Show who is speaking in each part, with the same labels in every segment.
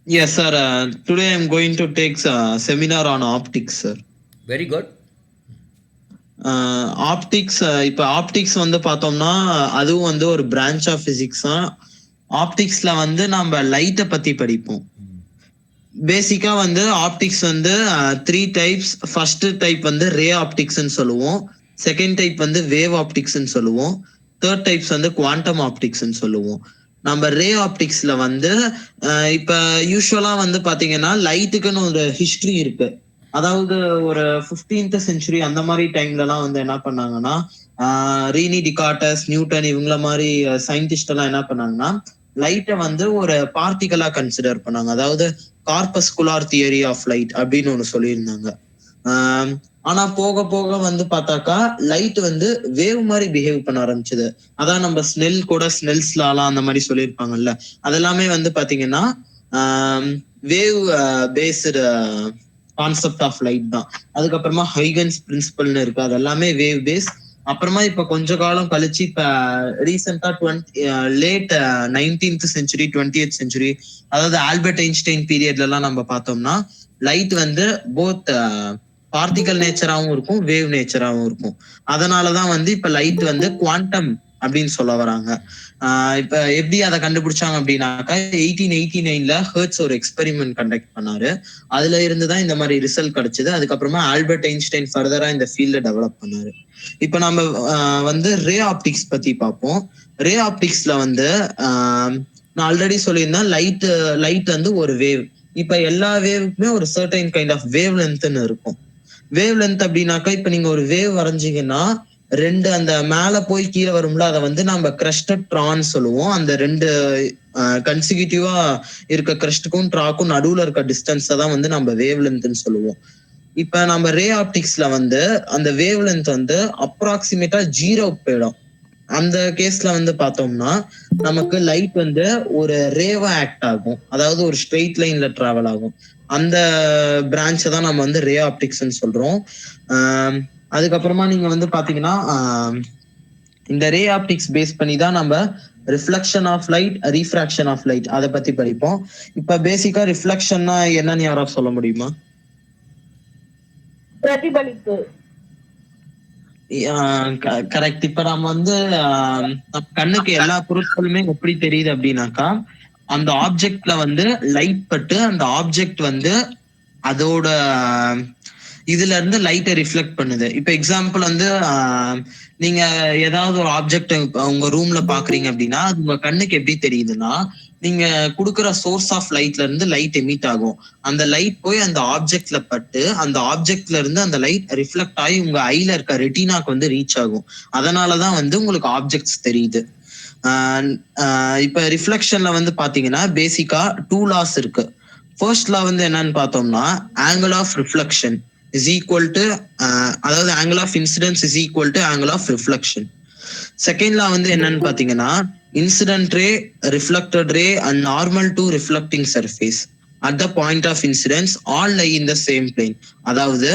Speaker 1: Yes, sir. Today I'm going to take a seminar on optics, sir.
Speaker 2: Very good.
Speaker 1: Optics இப்போ optics வந்து பார்த்தோம்னா அதுவும் வந்து ஒரு பிரான்ச் ஆஃப் பிசிக்ஸ் தான். ஆப்டிக்ஸ்ல வந்து நம்ம லைட்டை பத்தி படிப்போம். பேசிக்கா வந்து ஆப்டிக்ஸ் வந்து 3 டைப்ஸ். ஃபர்ஸ்ட் டைப் வந்து ரே ஆப்டிக்ஸ்ன்னு சொல்லுவோம். செகண்ட் டைப் வந்து வேவ் ஆப்டிக்ஸ்ன்னு சொல்லுவோம். தேர்ட் டைப்ஸ் வந்து குவாண்டம் ஆப்டிக்ஸ்ன்னு சொல்லுவோம். நம்ம ரே ஆப்டிக்ஸ்ல வந்து இப்ப யூஸ்வலா வந்து பாத்தீங்கன்னா லைட்டுக்குன்னு ஒரு ஹிஸ்டரி இருக்கு. அதாவது ஒரு 15th செஞ்சுரி அந்த மாதிரி டைம்ல எல்லாம் வந்து என்ன பண்ணாங்கன்னா ரீனி டிகார்டஸ், நியூட்டன் இவங்கள மாதிரி சயின்டிஸ்ட் எல்லாம் என்ன பண்ணாங்கன்னா லைட்டை வந்து ஒரு பார்ட்டிகலா கன்சிடர் பண்ணாங்க. அதாவது கார்பஸ்குலார் தியரி ஆஃப் லைட் அப்படின்னு ஒண்ணு சொல்லியிருந்தாங்க. ஆனா போக போக வந்து பார்த்தாக்கா லைட் வந்து வேவ் மாதிரி பிஹேவ் பண்ண ஆரம்பிச்சது. அதான் நம்ம ஸ்னெல் கூட ஸ்னெல்ஸ் லாலாம் அந்த மாதிரி சொல்லியிருப்பாங்கல்ல, அதெல்லாமே வந்து பாத்தீங்கன்னா wave based concept of light தான். அதுக்கப்புறமா ஹைகன்ஸ் பிரின்சிபல்னு இருக்கு, அது எல்லாமே வேவ் பேஸ். அப்புறமா இப்ப கொஞ்ச காலம் கழிச்சு இப்ப ரீசெண்டா late 19th century 20th century, அதாவது ஆல்பர்ட் ஐன்ஸ்டைன் பீரியட்ல எல்லாம் நம்ம பார்த்தோம்னா லைட் வந்து போத் பார்ட்டிகல் நேச்சராகவும் இருக்கும், வேவ் நேச்சராகவும் இருக்கும். அதனாலதான் வந்து இப்ப லைட் வந்து குவாண்டம் அப்படின்னு சொல்ல வராங்க. இப்ப எப்படி அதை கண்டுபிடிச்சாங்க அப்படின்னாக்கா 1889 ஹெர்ட்ஸ் ஒரு எக்ஸ்பெரிமெண்ட் கண்டக்ட் பண்ணாரு. அதுல இருந்துதான் இந்த மாதிரி ரிசல்ட் கிடைச்சது. அதுக்கப்புறமா ஆல்பர்ட் ஐன்ஸ்டைன் ஃபர்தரா இந்த ஃபீல்ட டெவலப் பண்ணாரு. இப்ப நம்ம வந்து ரே ஆப்டிக்ஸ் பத்தி பார்ப்போம். ரே ஆப்டிக்ஸ்ல வந்து நான் ஆல்ரெடி சொல்லியிருந்தேன் லைட் வந்து ஒரு வேவ். இப்ப எல்லா வேவுக்குமே ஒரு சர்டைன் கைண்ட் ஆஃப் வேவ் லென்த்னு இருக்கும். வேவ் லென்த் அப்படின்னாக்கா இப்ப நீங்க ஒரு வேவ் வரைஞ்சீங்கன்னா ரெண்டு அந்த மேல போய் கீழே வரும்ல, அதை வந்து நம்ம கிரஸ்டட் ட்ரான் சொல்லுவோம். அந்த ரெண்டு கன்சிக்யூட்டிவா இருக்க கிரஸ்டுக்கும் ட்ராக்கும் நடுவுல இருக்க டிஸ்டன்ஸ் தான் வந்து நம்ம வேவ் லென்த்னு சொல்லுவோம். இப்ப நம்ம ரே ஆப்டிக்ஸ்ல வந்து அந்த வேவ் லென்த் வந்து அப்ராக்சிமேட்டா 0 போயிடும். அந்த கேஸ்ல வந்து பார்த்தோம்னா நமக்கு லைட் வந்து ஒரு ரேவா ஆக்ட் ஆகும். அதாவது ஒரு ஸ்ட்ரெயிட் லைன்ல டிராவல் ஆகும். அந்த பிரான்ச்சை தான் நம்ம வந்து ரே ஆப்டிக்ஸ்ன்னு சொல்றோம். அதுக்கப்புறமா நீங்க வந்து பாத்தீங்கன்னா இந்த ரே ஆப்டிக்ஸ் பேஸ் பண்ணி தான் நம்ம reflection of light, refraction of light அதை பத்தி படிப்போம். இப்ப பேசிக்கா ரிஃப்ளெக்ஷன்னா என்னன்னு யாராவது சொல்ல முடியுமா?
Speaker 3: பிரதிபலிப்பு.
Speaker 1: கரெக்ட். இப்ப நம்ம வந்து நம்ம கண்ணுக்கு எல்லா பொருட்களுமே எப்படி தெரியுது அப்படின்னாக்கா அந்த ஆப்ஜெக்ட்ல வந்து லைட் பட்டு அந்த ஆப்ஜெக்ட் வந்து அதோட இதுல இருந்து லைட்டை ரிஃப்ளெக்ட் பண்ணுது. இப்ப எக்ஸாம்பிள் வந்து நீங்க ஏதாவது ஒரு ஆப்ஜெக்ட் உங்க ரூம்ல பாக்குறீங்க அப்படின்னா அது உங்க கண்ணுக்கு எப்படி தெரியுதுன்னா நீங்க கொடுக்குற சோர்ஸ் ஆஃப் லைட்ல இருந்து லைட் எமிட் ஆகும். அந்த லைட் போய் அந்த ஆப்ஜெக்ட்ல பட்டு அந்த ஆப்ஜெக்ட்ல இருந்து அந்த லைட் ரிஃப்ளெக்ட் ஆகி உங்க ஐல இருக்க ரெட்டினாக்கு வந்து ரீச் ஆகும். அதனாலதான் வந்து உங்களுக்கு ஆப்ஜெக்ட்ஸ் தெரியுது. இப்ப ரிஃப்ளெக்ஷன்ல வந்து பாத்தீங்கன்னா பேசிக்கா 2 லாஸ் இருக்கு. ஃபர்ஸ்ட் லா வந்து என்னன்னு பார்த்தோம்னா angle of reflection is equal to அதாவது angle of incidence is equal to angle of reflection. Second law வந்து என்னன்னு பாத்தீங்கன்னா incident ray, reflected ray and normal to reflecting surface at the point of incidence all lie in the same plane. அதாவது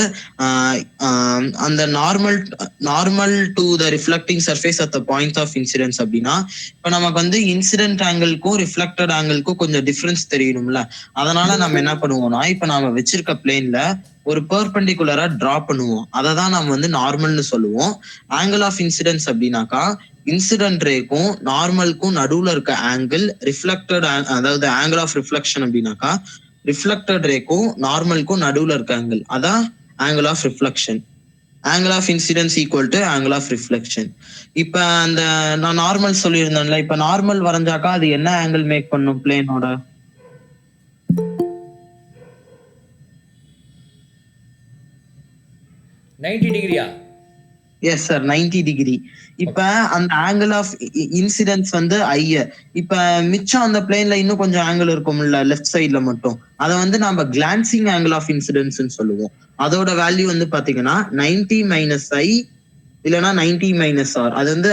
Speaker 1: அந்த normal to the reflecting surface at the point of incidence அப்படின்னா இப்ப நமக்கு வந்து incident ஆங்கிள்க்கும் reflected ஆங்கிள்க்கும் கொஞ்சம் difference தெரியணும்ல. அதனால நம்ம என்ன பண்ணுவோம்னா இப்ப நாம வச்சிருக்க பிளேன்ல ஒரு பெர்பெண்டிகுலரா டிரா பண்ணுவோம். அதை தான் நம்ம வந்து நார்மல்னு சொல்லுவோம். ஆங்கிள் ஆஃப் இன்சிடென்ஸ் அப்படின்னாக்கா இன்சிடென்ட் ரேக்கும் நார்மலுக்கும் நடுவுல இருக்க ஆங்கிள், ரிஃப்ளெக்டட் அதாவது ஆங்கிள் ஆஃப் ரிஃப்ளெக்ஷன் அப்படின்னாக்கா ரிஃப்ளெக்டட் ரேக்கும் நார்மலுக்கும் நடுவுல இருக்க ஆங்கிள், அதான் angle of reflection. Angle of incidence equal to angle of reflection. இப்ப அந்த நான் நார்மல் சொல்லியிருந்தேன்ல, இப்ப நார்மல் வரைஞ்சாக்கா அது என்ன ஆங்கிள் மேக் பண்ணும் பிளேனோட?
Speaker 2: 90 டிகிரியா?
Speaker 1: Yes sir, 90 degree. இப்ப அந்த ஆங்கிள் ஆஃப் இன்சிடென்ஸ் வந்து ஐய. இப்ப மிச்சம் அந்த பிளேன்ல இன்னும் கொஞ்சம் ஆங்கிள் இருக்கும்ல லெஃப்ட் சைட்ல மட்டும், அதை வந்து நம்ம கிளான்சிங் ஆங்கிள் ஆஃப் இன்சிடென்ஸ் சொல்லுவோம். அதோட வேல்யூ வந்து பாத்தீங்கன்னா 90 மைனஸ் ஐ இல்லைன்னா 90 மைனஸ் ஆர். அது வந்து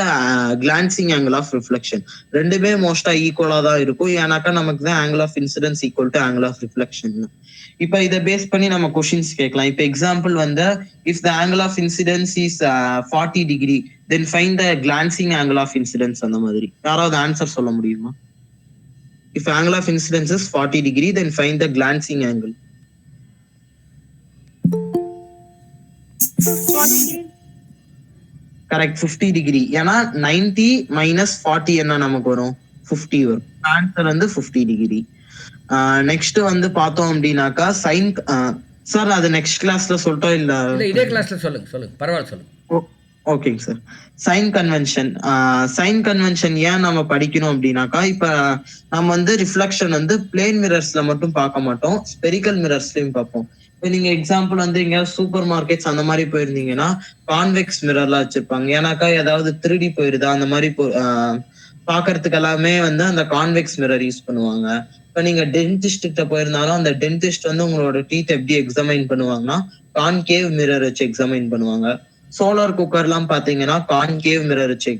Speaker 1: கிளான்சிங் ஆங்கிள் ஆஃப் ரிஃப்ளெக்ஷன். ரெண்டுமே மோஸ்டா ஈக்குவலா தான் இருக்கும். ஏன்னாக்கா நமக்கு தான் angle of incidence equal to angle of reflection. இப்ப இதை பேஸ் பண்ணி நம்ம கொஸ்டின்ஸ் கேட்கலாம். இப்ப எக்ஸாம்பிள் வந்து if the angle of incidence is 40 degree then find the glancing angle of incidence. அந்த மாதிரி யாராவது ஆன்சர் சொல்ல முடியுமா? If angle of incidence is 40 degree, then find the glancing angle.
Speaker 3: 40.
Speaker 1: Correct, 50 degree. ஏன்னா 90 minus 40 என்ன நமக்கு வரும்? 50 வரும். ஆன்சர் வந்து 50 degree. நெக்ஸ்ட் வந்து பார்த்தோம் அப்படின்னாக்கா சைன் சார் அது நெக்ஸ்ட் கிளாஸ்ல சொல்லிட்டோம் இல்ல
Speaker 2: இதே கிளாஸ்ல சொல்லுங்க பரவாயில்ல சொல்லுங்க.
Speaker 1: ஓகேங்க சார். சைன் கன்வென்ஷன் ஏன் நம்ம படிக்கணும் அப்படின்னாக்கா இப்ப நம்ம வந்து ரிஃப்ளெக்ஷன் வந்து பிளேன் மிரர்ஸ்ல மட்டும் பார்க்க மாட்டோம், ஸ்பெரிக்கல் மிரர்ஸ்லயும் பார்ப்போம். இப்போ நீங்க எக்ஸாம்பிள் வந்து இங்க சூப்பர் மார்க்கெட்ஸ் அந்த மாதிரி போயிருந்தீங்கன்னா கான்வெக்ஸ் மிரர்லாம் வச்சிருப்பாங்க. ஏன்னாக்கா ஏதாவது திருடி போயிருதா அந்த மாதிரி பாக்குறதுக்கு எல்லாமே வந்து அந்த கான்வெக்ஸ் மிரர் யூஸ் பண்ணுவாங்க. இப்ப நீங்க டென்டிஸ்ட் கிட்ட போயிருந்தாலும் அந்த டென்டிஸ்ட் வந்து உங்களோட டீத் எப்படி எக்ஸாமைன் பண்ணுவாங்கன்னா கான்கேவ் மிரர் வச்சு எக்ஸாமைன் பண்ணுவாங்க. சோலார் குக்கர் எல்லாம் பாத்தீங்கன்னா கான்கேவ் மிரர் வச்சு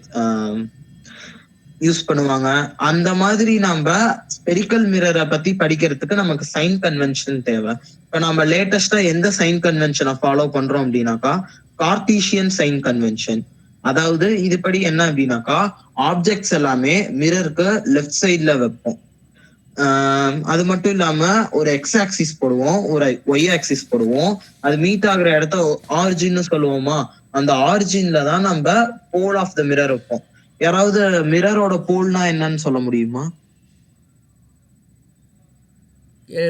Speaker 1: யூஸ் பண்ணுவாங்க. அந்த மாதிரி நம்ம ஸ்பெரிக்கல் மிரரை பத்தி படிக்கிறதுக்கு நமக்கு சைன் கன்வென்ஷன் தேவை. இப்ப நம்ம லேட்டஸ்டா எந்த சைன் கன்வென்ஷனை ஃபாலோ பண்றோம் அப்படின்னாக்கா கார்டீசியன் சைன் கன்வென்ஷன். அதாவது இதுபடி என்ன அப்படின்னாக்கா ஆப்ஜெக்ட்ஸ் எல்லாமே மிரருக்கு லெஃப்ட் சைட்ல வைப்போம். அது மட்டும் இல்லாம ஒரு எக்ஸ் ஆக்சிஸ் போடுவோம், ஒரு ஒய் ஆக்சிஸ் போடுவோம். அது மீட் ஆகுற இடத்த ஆரிஜின்னு சொல்லுவோமா, அந்த ஆரிஜின்ல தான் நம்ம போல் ஆஃப் த மிரர் வைப்போம். யாராவது மிரரோட போல்னா என்னன்னு சொல்ல முடியுமா?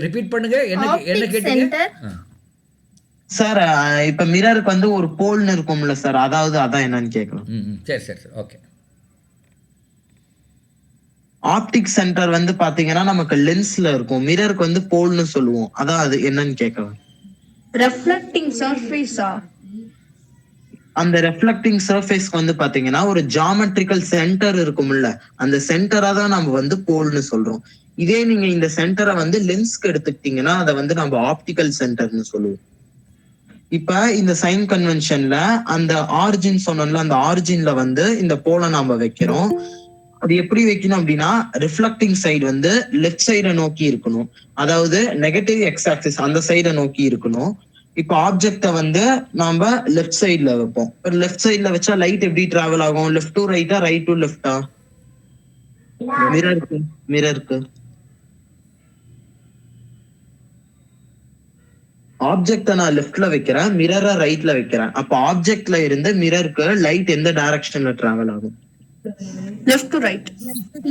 Speaker 2: ரிப்பீட் பண்ணுங்க. என்ன கேட்டீங்க
Speaker 1: சார்? இப்ப மிரருக்கு வந்து ஒரு போல்னு இருக்கும்ல சார், அதாவது அதான் என்னன்னு கேட்கலாம்.
Speaker 2: சரி ஓகே.
Speaker 1: ஆப்டிக் சென்டர் வந்து பாத்தீங்கன்னா நமக்கு லென்ஸ்ல இருக்கும், மிரருக்கு வந்து போல்னு சொல்லுவோம், அதான் அது என்னன்னு கேட்கலாம்.
Speaker 3: ரெஃப்ளெக்டிங் சர்ஃபேஸா?
Speaker 1: அந்த ரெஃப்ளெக்டிங் சர்ஃபேஸ்க்கு வந்து பாத்தீங்கன்னா ஒரு ஜியாமெட்ரிக்கல் சென்டர் இருக்கும்ல, அந்த சென்டரா தான் நம்ம வந்து போல்னு சொல்றோம். இதே நீங்க இந்த சென்டரை வந்து லென்ஸ்க்கு எடுத்துக்கிட்டீங்கன்னா அதை வந்து நம்ம ஆப்டிக்கல் சென்டர்னு சொல்லுவோம். இப்ப இந்த சைன் கன்வென்ஷன்ல அந்த ஆரிஜின் சொன்னோம்ல, அந்த ஆரிஜின்ல வந்து இந்த போலை நாம வைக்கிறோம். அது எப்படி வைக்கணும் அப்படின்னா ரிஃப்ளெக்டிங் சைடு வந்து லெஃப்ட் சைடை நோக்கி இருக்கணும், அதாவது நெகட்டிவ் எக்ஸ் ஆக்சிஸ் அந்த சைடை நோக்கி இருக்கணும். இப்ப ஆப்ஜெக்ட வந்து நாம லெஃப்ட் சைட்ல வைப்போம். லெஃப்ட் சைட்ல வச்சா லைட் எப்படி டிராவல் ஆகும்? லெஃப்ட் டு ரைட்டா, ரைட் டு லெஃப்டா? மிரருக்கு ஆப்ஜெக்ட நான் லெஃப்ட்ல வைக்கிறேன், மிரரை ரைட்ல வைக்கிறேன். அப்ப ஆப்ஜெக்ட்ல இருந்து மிரருக்கு லைட் எந்த டைரக்ஷன்ல டிராவல் ஆகும்?
Speaker 3: Left to right.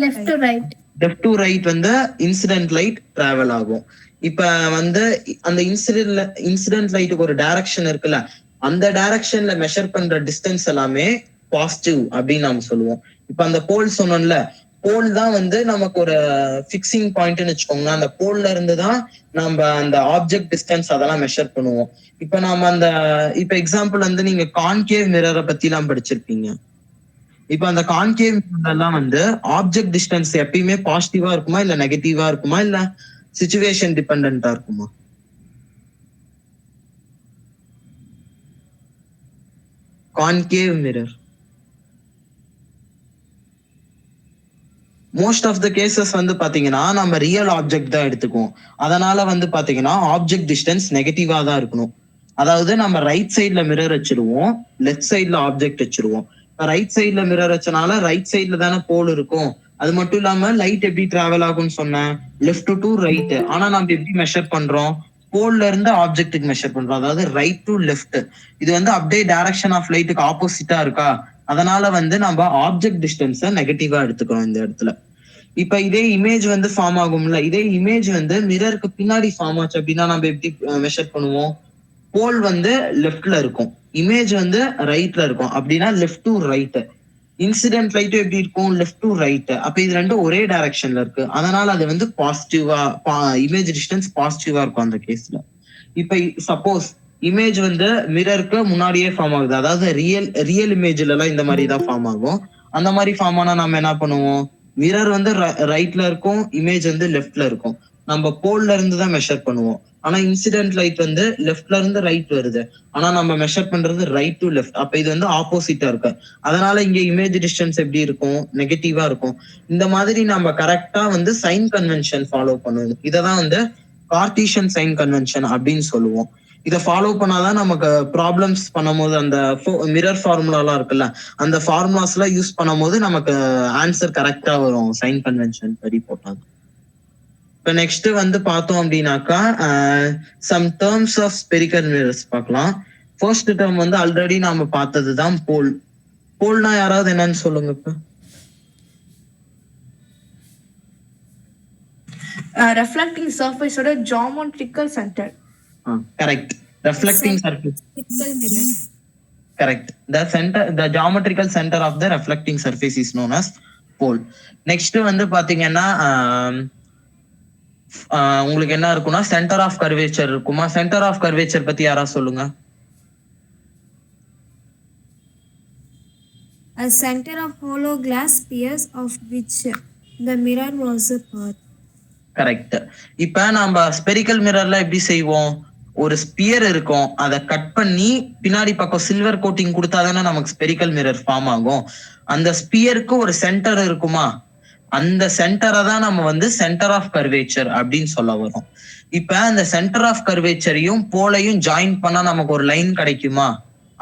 Speaker 1: Left to right வந்து இன்சிடென்ட் லைட் டிராவல் ஆகும். இப்ப வந்து அந்த இன்சிடென்ட் லைட்டுக்கு ஒரு டைரக்ஷன் இருக்குல்ல, அந்த டைரக்ஷன்ல மெஷர் பண்ற டிஸ்டன்ஸ் எல்லாமே பாசிட்டிவ் அப்படின்னு நாம சொல்லுவோம். இப்ப அந்த போல் சொன்னோம்ல, போல் தான் வந்து நமக்கு ஒரு பிக்சிங் பாயிண்ட்னு வச்சுக்கோங்க. அந்த போல்ல இருந்து தான் நம்ம அந்த ஆப்ஜெக்ட் டிஸ்டன்ஸ் அதெல்லாம் மெஷர் பண்ணுவோம். இப்ப நாம அந்த இப்ப எக்ஸாம்பிள் வந்து நீங்க கான்கேவ் மிரரை பத்தி எல்லாம் படிச்சிருப்பீங்க. இப்ப அந்த கான்கேவ் எல்லாம் வந்து ஆப்ஜெக்ட் டிஸ்டன்ஸ் எப்பயுமே பாசிட்டிவா இருக்குமா இல்ல நெகட்டிவா இருக்குமா இல்ல சிச்சுவேஷன் டிபெண்டன்டா இருக்குமா? Concave mirror most of the cases வந்து பாத்தீங்கன்னா நம்ம ரியல் ஆப்ஜெக்ட் தான் எடுத்துக்குவோம். அதனால வந்து பாத்தீங்கன்னா ஆப்ஜெக்ட் டிஸ்டன்ஸ் நெகட்டிவா தான் இருக்கணும். அதாவது நம்ம ரைட் சைட்ல மிரர் வச்சிருவோம், லெஃப்ட் சைட்ல ஆப்ஜெக்ட் வச்சிருவோம். ரைட் சைட்ல மிரர் வச்சனால ரைட் சைட்ல தானே போல் இருக்கும். அது மட்டும் இல்லாம லைட் எப்படி டிராவல் ஆகும்னு சொன்னேன், லெஃப்ட் டு ரைட். ஆனா நம்ம எப்படி மெஷர் பண்றோம்? போல்ல இருந்து ஆப்ஜெக்ட்டுக்கு மெஷர் பண்றோம், அதாவது ரைட் டு லெஃப்ட். இது வந்து அப்படியே டைரக்ஷன் ஆஃப் லைட்டுக்கு ஆப்போசிட்டா இருக்கா, அதனால வந்து நம்ம ஆப்ஜெக்ட் டிஸ்டன்ஸை நெகட்டிவா எடுத்துக்கிறோம் இந்த இடத்துல. இப்ப இதே இமேஜ் வந்து ஃபார்ம் ஆகும்ல, இதே இமேஜ் வந்து மிரருக்கு பின்னாடி ஃபார்ம் ஆச்சு அப்படின்னா நம்ம எப்படி மெஷர் பண்ணுவோம்? போல் வந்து லெஃப்ட்ல இருக்கும், இமேஜ் வந்து ரைட்ல இருக்கும். அப்படின்னா லெஃப்ட் டு ரைட். இன்சிடென்ட் லைட்டும் எப்படி இருக்கும்? Left to right. அப்ப இது ரெண்டும் ஒரே டைரக்ஷன்ல இருக்கு, அதனால அது வந்து பாசிட்டிவா, இமேஜ் டிஸ்டன்ஸ் பாசிட்டிவா இருக்கும் அந்த கேஸ்ல. இப்ப சப்போஸ் இமேஜ் வந்து மிரருக்கு முன்னாடியே ஃபார்ம் ஆகுது, அதாவது ரியல் இமேஜ்ல எல்லாம் இந்த மாதிரி தான் ஃபார்ம் ஆகும். அந்த மாதிரி ஃபார்ம் ஆனா நம்ம என்ன பண்ணுவோம்? மிரர் வந்து ரைட்ல இருக்கும், இமேஜ் வந்து லெஃப்ட்ல இருக்கும். நம்ம போல்ல இருந்து தான் மெஷர் பண்ணுவோம். ஆனா இன்சிடென்ட் லைட் வந்து லெஃப்ட்ல இருந்து ரைட் வருது, ஆனா நம்ம மெஷர் பண்றது ரைட் டு லெஃப்ட். அப்ப இது வந்து ஆப்போசிட்டா இருக்கு, அதனால இங்க இமேஜ் டிஸ்டன்ஸ் எப்படி இருக்கும்? நெகட்டிவா இருக்கும். இந்த மாதிரி நம்ம கரெக்டா வந்து சைன் கன்வென்ஷன் ஃபாலோ பண்ணணும். இததான் வந்து கார்டீசியன் சைன் கன்வென்ஷன் அப்படின்னு சொல்லுவோம். இதை ஃபாலோ பண்ணாதான் நமக்கு ப்ராப்ளம்ஸ் பண்ணும்போது அந்த மிரர் ஃபார்முலா எல்லாம் இருக்குல்ல, அந்த ஃபார்முலாஸ் எல்லாம் யூஸ் பண்ணும்போது நமக்கு ஆன்சர் கரெக்டா வரும் சைன் கன்வென்ஷன் படி போட்டாங்க. இப்ப நெக்ஸ்ட் வந்து பார்த்தோம் அப்படின்னாக்கா some terms of spherical mirrors பார்க்கலாம். ஃபர்ஸ்ட் டேர்ம் வந்து ஆல்ரெடி நாம பார்த்ததுதான் போல். போல்னா யாராவது என்னன்னு சொல்லுங்க இப்ப.
Speaker 3: Reflecting surface ஓட geometrical center.
Speaker 1: Correct. Reflecting surface. Correct. The geometrical center of the reflecting surface is known as pole. Next வந்து பாத்தீங்கன்னா உங்களுக்கு என்ன இருக்கும்னா சென்டர் ஆஃப் கர்வேச்சர் இருக்குமா? சென்டர் ஆஃப் கர்வேச்சர் பத்தி யாரா சொல்லுங்க.
Speaker 4: A center of hollow glass spheres of which the mirror was a part.
Speaker 1: Correct. இப்ப நம்ம ஸ்பெரிக்கல் மிரர்ல எப்படி செய்வோம்? ஒரு ஸ்பியர் இருக்கும், அதை கட் பண்ணி பின்னாடி பக்கம் சில்வர் கோட்டிங் கொடுத்தாதானே நமக்கு ஸ்பெரிக்கல் மிரர் ஃபார்ம் ஆகும். அந்த ஸ்பியருக்கு ஒரு சென்டர் இருக்குமா? அந்த சென்டரை தான் நம்ம வந்து சென்டர் ஆஃப் கர்வேச்சர் அப்படின்னு சொல்ல வரோம். இப்ப அந்த சென்டர் ஆஃப் கர்வேச்சரையும் போலையும் ஜாயின் பண்ணா நமக்கு ஒரு லைன் கிடைக்குமா?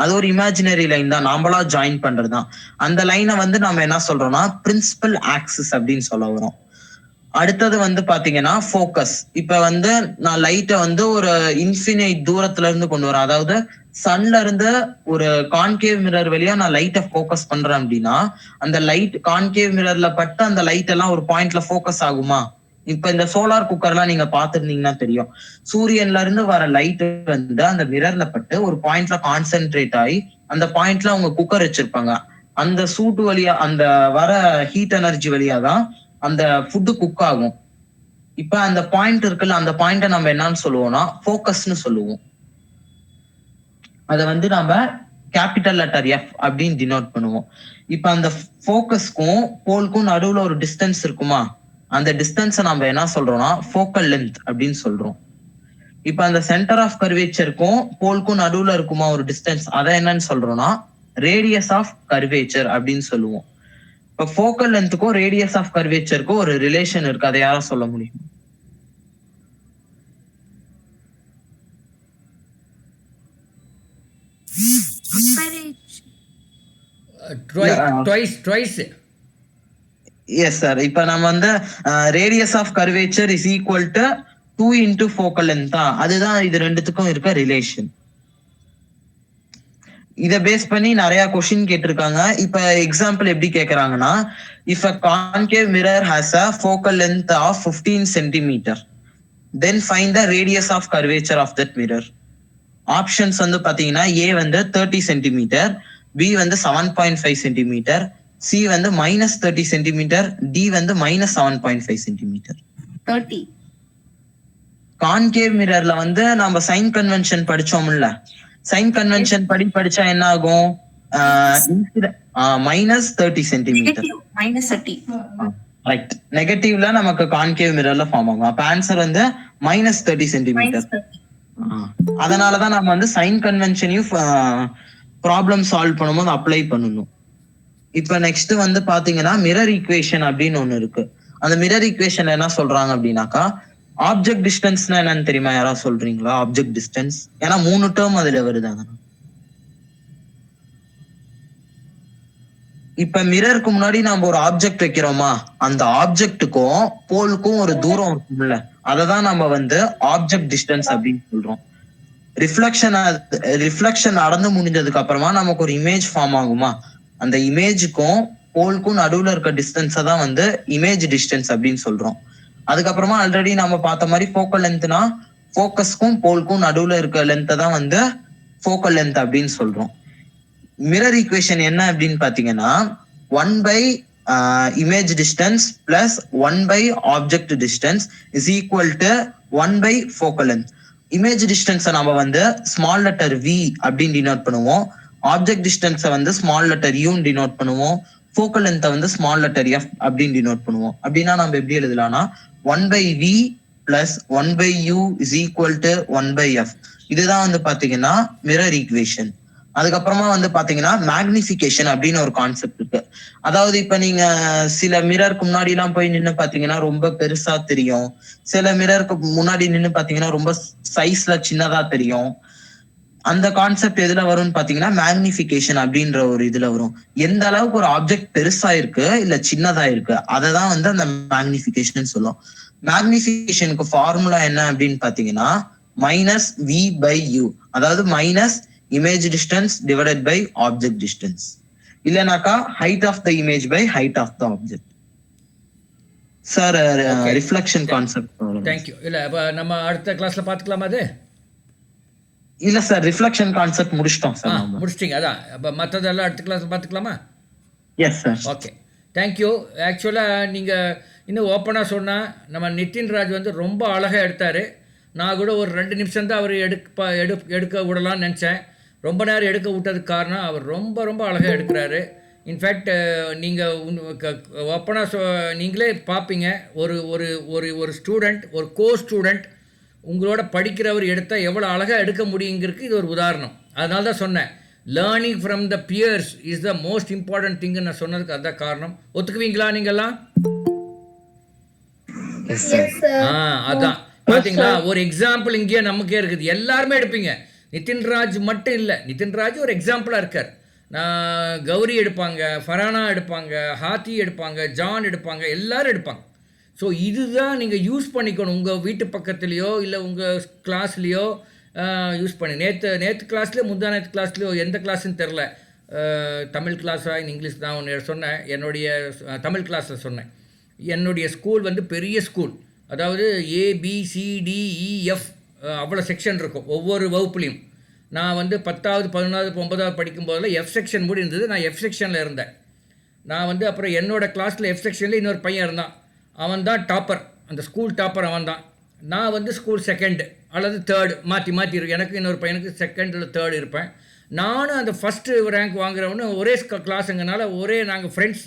Speaker 1: அது ஒரு இமேஜினரி லைன் தான், நாமளா ஜாயின் பண்றதுதான். அந்த லைனை வந்து நம்ம என்ன சொல்றோம்னா பிரின்சிபல் ஆக்சிஸ் அப்படின்னு சொல்ல வரோம். அடுத்தது வந்து பாத்தீங்கன்னா ஃபோக்கஸ். இப்ப வந்து நான் லைட்டை வந்து ஒரு இன்ஃபினைட் தூரத்துல இருந்து கொண்டு வரேன், அதாவது சன்ல இருந்து ஒரு கான்கேவ் மிரர் வழியா நான் லைட்டை ஃபோக்கஸ் பண்றேன் அப்படின்னா அந்த லைட் கான்கேவ் மிரர்ல பட்டு அந்த லைட் எல்லாம் ஒரு பாயிண்ட்ல ஃபோக்கஸ் ஆகுமா? இப்ப இந்த சோலார் குக்கர்லாம் நீங்க பாத்துருந்தீங்கன்னா தெரியும், சூரியன்ல இருந்து வர லைட் வந்து அந்த மிரர்ல பட்டு ஒரு பாயிண்ட்ல கான்சென்ட்ரேட் ஆகி அந்த பாயிண்ட்ல அவங்க குக்கர் வச்சிருப்பாங்க. அந்த சூட்டு வழியா அந்த வர ஹீட் எனர்ஜி வழியா தான் அந்த ஃபுட்டு குக் ஆகும். இப்ப அந்த பாயிண்ட் இருக்குல்ல, அந்த பாயிண்ட நம்ம என்னன்னு சொல்லுவோம்னா ஃபோக்கஸ்னு சொல்லுவோம். அதை வந்து நம்ம கேபிட்டல் லெட்டர் எஃப் அப்படின்னு டினோட் பண்ணுவோம். இப்ப அந்த ஃபோக்கஸ்க்கும் போலுக்கும் நடுவுல ஒரு டிஸ்டன்ஸ் இருக்குமா? அந்த டிஸ்டன்ஸை நம்ம என்ன சொல்றோம்னா ஃபோக்கல் லென்த் அப்படின்னு சொல்றோம். இப்ப அந்த சென்டர் ஆஃப் கர்வேச்சருக்கும் போலுக்கும் நடுவுல இருக்குமா ஒரு டிஸ்டன்ஸ், அதை என்னன்னு சொல்றோம்னா ரேடியஸ் ஆஃப் கர்வேச்சர் அப்படின்னு சொல்லுவோம். இப்ப ஃபோக்கல் லென்த்துக்கும் ரேடியஸ் ஆஃப் கர்வேச்சருக்கும் ஒரு ரிலேஷன் இருக்கு, அதை யாரும் சொல்ல முடியும்?
Speaker 2: Twice.
Speaker 1: Yes sir. இப்ப நம்ம வந்து radius of curvature is equal to 2 into focal length தான். அதுதான் இது ரெண்டுத்துக்கும் இருக்க ரிலேஷன். இத பேஸ் பண்ணி நிறைய கொஸ்டின் கேட்டிருக்காங்க. இப்ப எக்ஸாம்பிள் எப்படி கேக்குறாங்கன்னா, if a concave mirror has a focal length of 15 centimeter, then find the radius of curvature of that mirror. Options வந்து பாத்தீங்கன்னா ஏ வந்து 30 centimeter, பி வந்து 7.5 centimeter, சி வந்து -30 centimeter, டி வந்து -7.5 centimeter.
Speaker 3: 30.
Speaker 1: கான்கேவ் மிரர்ல வந்து நம்ம சைன் கன்வென்ஷன் படிச்சோம்ல, சைன் கன்வென்ஷன் படிச்சா என்ன ஆகும்? -30 centimeter.
Speaker 3: -30.
Speaker 1: ரைட். நெகட்டிவ்ல நமக்கு கான்கேவ் மிரர்ல ஃபார்ம் ஆகும். அப்ப ஆன்சர் வந்து -30 centimeter. அதனாலதான் நம்ம வந்து சைன் கன்வென்ஷனையும் ப்ராப்ளம் சால்வ் பண்ணும்போது அப்ளை பண்ணணும். இப்ப நெக்ஸ்ட் வந்து பாத்தீங்கன்னா மிரர் ஈக்குவேஷன் அப்படின்னு ஒண்ணு இருக்கு. அந்த மிரர் ஈக்குவேஷன் என்ன சொல்றாங்க அப்படின்னாக்கா, ஆப்ஜெக்ட் டிஸ்டன்ஸ்னா என்னன்னு தெரியுமா? யாராவது சொல்றீங்களா ஆப்ஜெக்ட் டிஸ்டன்ஸ்? ஏன்னா 3 டேர்ம் அதுல வருது. இப்ப மிரருக்கு முன்னாடி நம்ம ஒரு ஆப்ஜெக்ட் வைக்கிறோமா, அந்த ஆப்ஜெக்டுக்கும் போலுக்கும் ஒரு தூரம் இருக்கும்ல, அததான் நம்ம வந்து ஆப்ஜெக்ட் டிஸ்டன்ஸ் அப்படின்னு சொல்றோம். ரிஃப்ளெக்ஷன் நடந்து முடிஞ்சதுக்கு அப்புறமா நமக்கு ஒரு இமேஜ் ஃபார்ம் ஆகுமா, அந்த இமேஜுக்கும் போலுக்கும் நடுவுல இருக்க டிஸ்டன்ஸை தான் வந்து இமேஜ் டிஸ்டன்ஸ் அப்படின்னு சொல்றோம். அதுக்கப்புறமா ஆல்ரெடி நம்ம பார்த்த மாதிரி ஃபோக்கல் லென்த்னா ஃபோக்கஸ்க்கும் போலுக்கும் நடுவுல இருக்க லென்த்தை தான் வந்து ஃபோக்கல் லென்த் அப்படின்னு சொல்றோம். மிரர் ஈக்குவேஷன் என்ன அப்படின்னு பாத்தீங்கன்னா 1 / image distance plus 1 / object distance is equal to 1 / focal length. Image டிஸ்டன்ஸை நம்ம வந்து ஸ்மால் லெட்டர் வி அப்படின்னு டினோட் பண்ணுவோம், ஆப்ஜெக்ட் டிஸ்டன்ஸை வந்து ஸ்மால் லெட்டர் யூன்னு டினோட் பண்ணுவோம், ஃபோக்கல் லென்த்தை வந்து ஸ்மால் லெட்டர் எஃப் அப்படின்னு டினோட் பண்ணுவோம். அப்படின்னா நம்ம எப்படி எழுதலாம்னா 1/v plus 1/u is equal to 1/f. இதுதான் வந்து பாத்தீங்கன்னா மிரர் ஈக்குவேஷன். அதுக்கப்புறமா வந்து பாத்தீங்கன்னா மேக்னிஃபிகேஷன் அப்படின்னு ஒரு கான்செப்ட் இருக்கு. அதாவது இப்ப நீங்க சில மிரருக்கு முன்னாடி எல்லாம் போய் நின்னு பாத்தீங்கன்னா ரொம்ப பெருசா தெரியும், சில மிரருக்கு முன்னாடி நின்னு பாத்தீங்கன்னா ரொம்ப சைஸ்ல சின்னதா தெரியும். அந்த கான்செப்ட் எதுல வரும்னு பாத்தீங்கன்னா மேக்னிஃபிகேஷன் அப்படின்ற ஒரு இதுல வரும். எந்த அளவுக்கு ஒரு ஆப்ஜெக்ட் பெருசா இருக்கு இல்ல சின்னதா இருக்கு, அததான் வந்து அந்த மேக்னிஃபிகேஷன் சொல்லும். மேக்னிஃபிகேஷனுக்கு ஃபார்முலா என்ன அப்படின்னு பாத்தீங்கன்னா மைனஸ் வி பை யூ, அதாவது minus image distance divided by object distance, இல்லனாக்கா height of the image by height of the object. Sir reflection concept.
Speaker 2: Thank you. இல்லை அப்போ நம்ம அடுத்த கிளாஸில் பார்த்துக்கலாமா அது?
Speaker 1: இல்ல சார், ரிஃப்ளெக்ஷன் கான்செப்ட் முடிச்சிட்டோம் சார்.
Speaker 2: முடிச்சிட்டிங்க. அதான் அப்போ மற்றதெல்லாம் அடுத்த கிளாஸ் பார்த்துக்கலாமா?
Speaker 1: Yes sir.
Speaker 2: Okay, thank you. ஆக்சுவலாக நீங்கள் இன்னும் ஓப்பனாக சொன்னால் நம்ம நிதின் ராஜ் வந்து ரொம்ப அழகாக எடுத்தார். நான் கூட ஒரு 2 நிமிஷம் தான் அவர் எடுக்க விடலான்னு நினச்சேன். ரொம்ப நேரம் எடுக்க விட்டதுக்கு காரணம் அவர் ரொம்ப ரொம்ப அழகாக எடுக்கிறாரு. இன்ஃபேக்ட் நீங்கள் ஓப்பனாக நீங்களே பார்ப்பீங்க, ஒரு ஒரு ஒரு ஒரு ஸ்டூடெண்ட், ஒரு ஸ்டூடெண்ட் உங்களோட படிக்கிறவர் எடுத்தால் எவ்வளோ அழகாக எடுக்க முடியுங்கிறதுக்கு இது ஒரு உதாரணம். அதனால தான் சொன்னேன், learning from the peers is the most important thing நான் சொன்னதுக்கு அதுதான் காரணம். ஒத்துக்குவீங்களா நீங்கள்லாம்? அதான் பார்த்தீங்களா, ஒரு எக்ஸாம்பிள் இங்கேயே நமக்கே இருக்குது. எல்லாருமே எடுப்பீங்க, நிதின்ராஜ் மட்டும் இல்லை. நிதின்ராஜ் ஒரு எக்ஸாம்பிளாக இருக்கார். நான் கௌரி எடுப்பாங்க, ஃபரானா எடுப்பாங்க, ஹாத்தி எடுப்பாங்க, ஜான் எடுப்பாங்க, எல்லோரும் எடுப்பாங்க. ஸோ இதுதான் நீங்கள் யூஸ் பண்ணிக்கணும் உங்கள் வீட்டு பக்கத்துலேயோ இல்லை உங்கள் கிளாஸ்லேயோ யூஸ் பண்ணி. நேற்று கிளாஸ்லேயோ நேற்று கிளாஸ்லேயோ எந்த கிளாஸ்ன்னு தெரில, தமிழ் கிளாஸாக இங்கிலீஷ் தான் ஒன்று சொன்னேன். என்னுடைய தமிழ் கிளாஸில் சொன்னேன். என்னுடைய ஸ்கூல் வந்து பெரிய ஸ்கூல், அதாவது ABCDEF அவ்வளோ செக்ஷன் இருக்கும் ஒவ்வொரு வகுப்புலையும். நான் வந்து 10வது 11வது 9வது படிக்கும்போதில் F செக்ஷன் மூடி இருந்தது. நான் F செக்ஷனில் இருந்தேன். நான் வந்து அப்புறம் என்னோடய கிளாஸில் F செக்ஷனில் இன்னொரு பையன் இருந்தான். அவன் தான் டாப்பர், அந்த ஸ்கூல் டாப்பர் அவன் தான். நான் வந்து ஸ்கூல் செகண்டு அல்லது தேர்டு மாற்றி இருக்கும். எனக்கு இன்னொரு பையனுக்கு செகண்ட் இல்லை தேர்டு இருப்பேன். நானும் அந்த ஃபஸ்ட்டு ரேங்க் வாங்குறவனு ஒரே கிளாஸுங்கனால நாங்கள் ஃப்ரெண்ட்ஸ்,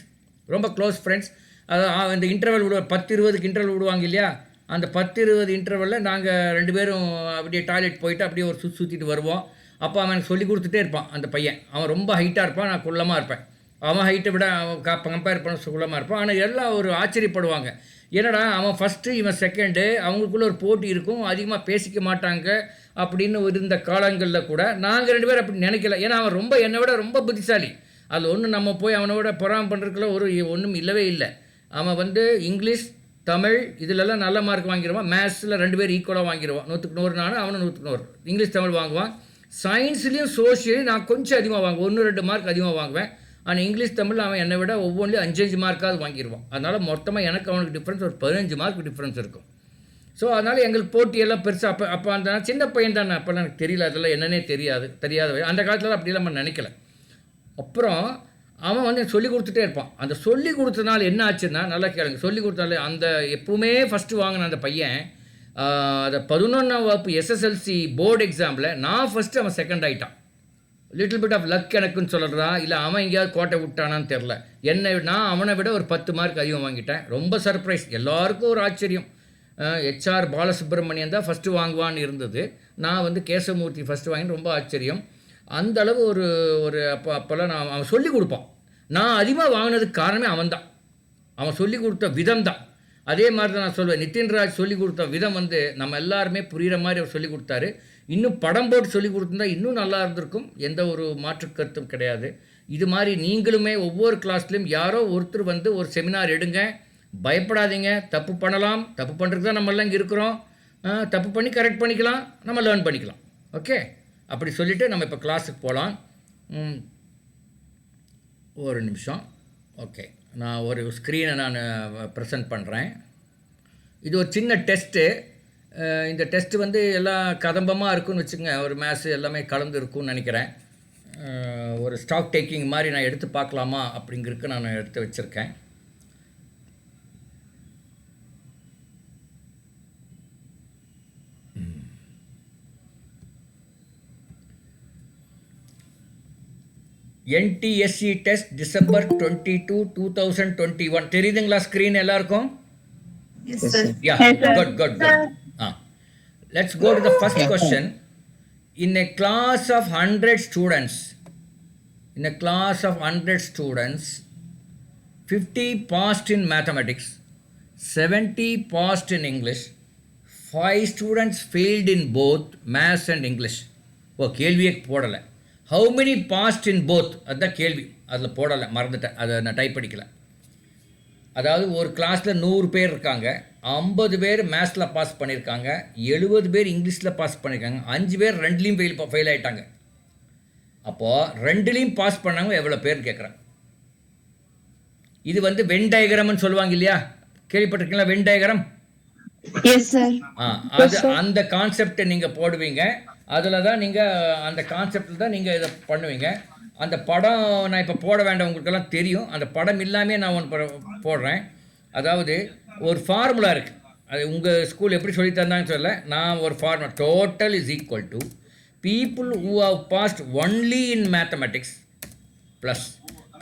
Speaker 2: ரொம்ப க்ளோஸ் ஃப்ரெண்ட்ஸ். அதாவது இந்த இன்டர்வல் 10-20க்கு இன்டர்வல் விடுவாங்க இல்லையா, அந்த 10-20 இன்டர்வலில் நாங்கள் 2 பேரும் அப்படியே டாய்லெட் போயிட்டு அப்படியே ஒரு சுற்றிட்டு வருவோம். அப்போ அவன் எனக்கு சொல்லி கொடுத்துட்டே இருப்பான். அந்த பையன் அவன் ரொம்ப ஹைட்டாக இருப்பான், நான் குள்ளமாக இருப்பேன். அவன் ஹைட்டை விட அவன் கம்பேர் பண்ண குள்ளமாக இருப்பான். ஆனால் எல்லாம் ஒரு ஆச்சரியப்படுவாங்க, என்னடா அவன் ஃபஸ்ட்டு இவன் செகண்டு, அவங்களுக்குள்ள ஒரு போட்டி இருக்கும், அதிகமாக பேசிக்க மாட்டாங்க அப்படின்னு இருந்த காலங்களில் கூட நாங்கள் 2 பேரும் அப்படி நினைக்கல. ஏன்னா அவன் ரொம்ப என்னை விட ரொம்ப புத்திசாலி. அதில் ஒன்றும் நம்ம போய் அவனை விட பொறாம பண்ணுறதுக்குள்ள ஒன்றும் இல்லவே இல்லை. அவன் வந்து இங்கிலீஷ் தமிழ் இதிலெல்லாம் நல்ல மார்க் வாங்கிடுவான். மேத்ஸில் 2 பேர் ஈக்குவலாக வாங்கிடுவான். 100க்கு 100 நானும் அவனும் 100க்கு 100. இங்கிலீஷ் தமிழ் வாங்குவான். சயின்ஸ்லேயும் சோஷியலையும் நான் கொஞ்சம் அதிகமாக வாங்குவேன், 1-2 மார்க் அதிகமாக வாங்குவேன். ஆனால் இங்கிலீஷ் தமிழ் அவன் என்னை விட ஒவ்வொன்றிலும் 5-5 மார்க்காவது வாங்கிடுவான். அதனால் மொத்தமாக எனக்கு அவனுக்கு டிஃப்ரென்ஸ் ஒரு 15 மார்க் டிஃப்ரென்ஸ் இருக்கும். ஸோ அதனால் எங்களுக்கு போட்டியெல்லாம் பெருசாக அப்போ அந்த சின்ன பையன் தான், அப்போல்லாம் எனக்கு தெரியல, அதெல்லாம் என்னன்னே தெரியாத அந்த காலத்தில் அப்படிலாம் நம்ம நினைக்கல. அப்புறம் அவன் வந்து சொல்லி கொடுத்துட்டே இருப்பான். அந்த சொல்லி கொடுத்தனால என்ன ஆச்சுன்னா, நல்லா கேளுங்க, சொல்லி கொடுத்தாலே அந்த எப்பவுமே ஃபஸ்ட்டு வாங்கின அந்த பையன் அதை 11ஆம் வகுப்பு SSLC போர்டு எக்ஸாமில் நான் ஃபஸ்ட்டு, அவன் செகண்ட் ஆகிட்டான். லிட்டில் பிட் ஆஃப் லக் எனக்குன்னு சொல்கிறதா இல்லை அவன் எங்கேயாவது கோட்டை விட்டானான்னு தெரில. நான் அவனை விட ஒரு 10 மார்க் அதிகம் வாங்கிட்டேன். ரொம்ப சர்ப்ரைஸ், எல்லாருக்கும் ஒரு ஆச்சரியம். HR பாலசுப்ரமணியன் தான் ஃபஸ்ட்டு வாங்குவான்னு இருந்தது. நான் வந்து கேசவமூர்த்தி ஃபஸ்ட்டு வாங்கிட்டு ரொம்ப ஆச்சரியம். அந்த அளவு ஒரு அப்போல்லாம் அவன் சொல்லி கொடுப்பான். நான் அதிகமாக வாங்கினதுக்கு காரணமே அவன் தான், அவன் சொல்லி கொடுத்த விதம் தான். அதே மாதிரி தான் நான் சொல்வேன், நிதின்ராஜ் சொல்லி கொடுத்த விதம் வந்து நம்ம எல்லாருமே புரிகிற மாதிரி அவர் சொல்லி கொடுத்தாரு. இன்னும் படம் போட்டு சொல்லி கொடுத்துருந்தா இன்னும் நல்லா இருந்திருக்கும், எந்த ஒரு மாற்று கருத்தும் கிடையாது. இது மாதிரி நீங்களுமே ஒவ்வொரு கிளாஸ்லையும் யாரோ ஒருத்தர் வந்து ஒரு செமினார் எடுங்க, பயப்படாதீங்க. தப்பு பண்ணலாம், தப்பு பண்ணுறதுக்கு தான் நம்மளாம் இங்கே இருக்கிறோம். தப்பு பண்ணி கரெக்ட் பண்ணிக்கலாம், நம்ம லேர்ன் பண்ணிக்கலாம். ஓகே, அப்படி சொல்லிவிட்டு நம்ம இப்போ கிளாஸுக்கு போகலாம். ஒரு நிமிஷம். ஓகே, நான் ஒரு ஸ்க்ரீனை நான் ப்ரெசென்ட் பண்ணுறேன். இது ஒரு சின்ன டெஸ்ட்டு. இந்த டெஸ்ட்டு வந்து எல்லாம் கதம்பமாக இருக்குன்னு வச்சுக்கோங்க, ஒரு மேத்ஸு எல்லாமே கலந்து இருக்குன்னு நினைக்கிறேன். ஒரு ஸ்டாக் டேக்கிங் மாதிரி நான் எடுத்து பார்க்கலாமா அப்படிங்கிறதுக்கு நான் எடுத்து வச்சுருக்கேன். NTSE test December 22, 2021. தெரியுதுங்களா ஸ்க்ரீன் எல்லாருக்கும்? Good. Let's go to the first question. In a class of 100 students, 50 passed in mathematics, 70 passed in English, 5 students failed in both maths and English. கேள்வியே போடலை. How many passed in both? அதுதான் கேள்வி. அதில் போடலை, மறந்துட்டேன், அதை நான் டைப் படிக்கலை. அதாவது ஒரு கிளாஸில் 100 பேர் இருக்காங்க, 50 பேர் மேத்ஸில் பாஸ் பண்ணியிருக்காங்க, 70 பேர் இங்கிலீஷில் பாஸ் பண்ணியிருக்காங்க, 5 பேர் ரெண்டுலேயும் ஃபெயில் ஆகிட்டாங்க. அப்போது ரெண்டுலேயும் பாஸ் பண்ணவங்க எவ்வளோ பேர்னு கேட்குறேன். இது வந்து வென் டயக்ராம்னு சொல்லுவாங்க இல்லையா, கேள்விப்பட்டிருக்கீங்களா வென் டயக்ராம்?
Speaker 3: Yes sir.
Speaker 2: அது அந்த கான்செப்டை நீங்கள் போடுவீங்க. அதில் தான் நீங்கள் அந்த கான்செப்டில் தான் நீங்கள் இதை பண்ணுவீங்க. அந்த படம் நான் இப்போ போட வேண்டாம், உங்களுக்கெல்லாம் தெரியும். அந்த படம் இல்லாமே நான் ஒன்று போடுறேன். அதாவது ஒரு ஃபார்முலா இருக்குது, அது உங்கள் ஸ்கூல் எப்படி சொல்லி தந்தாங்கன்னு சொல்லல. நான் ஒரு formula, total is equal to people who have passed only in mathematics plus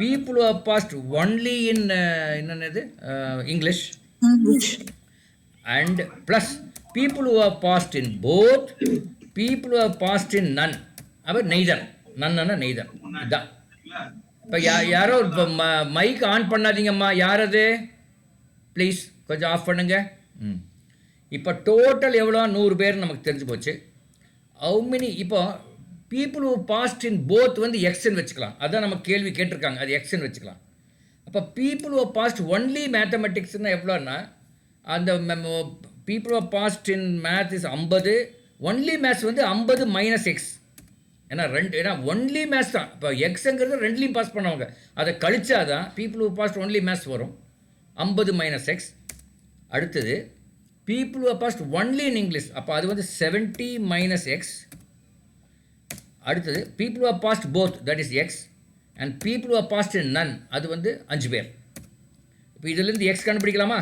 Speaker 2: people who have passed only in English and plus people who have passed in both, people who have passed in none. அப்போ neither, நன்னா neither. இதுதான். இப்போ யாரோ இப்போ mic on பண்ணாதீங்கம்மா, யார் அது please கொஞ்சம் of பண்ணுங்க. இப்போ டோட்டல் எவ்வளோ? 100 பேர் நமக்கு தெரிஞ்சு போச்சு. ஹவு மெனி இப்போ people who past in both வந்து எக்ஸ்ன்னு வச்சுக்கலாம். அதான் நம்ம கேள்வி கேட்டிருக்காங்க, அது எக்ஸ்ன்னு வச்சுக்கலாம். அப்போ பீப்புள் ஹூ பாஸ்ட் ஒன்லி மேத்தமெட்டிக்ஸ்னால் எவ்வளோன்னா, அந்த people who past in math is 50, only maths வந்து 50 மைனஸ் எக்ஸ். ஏன்னா ஒன்லி மேத்ஸ் தான். இப்போ எக்ஸுங்கிறது ரெண்டுலேயும் பாஸ் பண்ணவங்க, அதை கழிச்சா தான் people who past only maths வரும். 50 மைனஸ் எக்ஸ். அடுத்தது people who are passed only in English, அப்போ அது வந்து 70 minus x. அடுத்தது people who are passed both, that is x, and people who are passed in none, அது வந்து 5 பேர். இப்போ இதிலிருந்து x கண்டுபிடிக்கலாமா?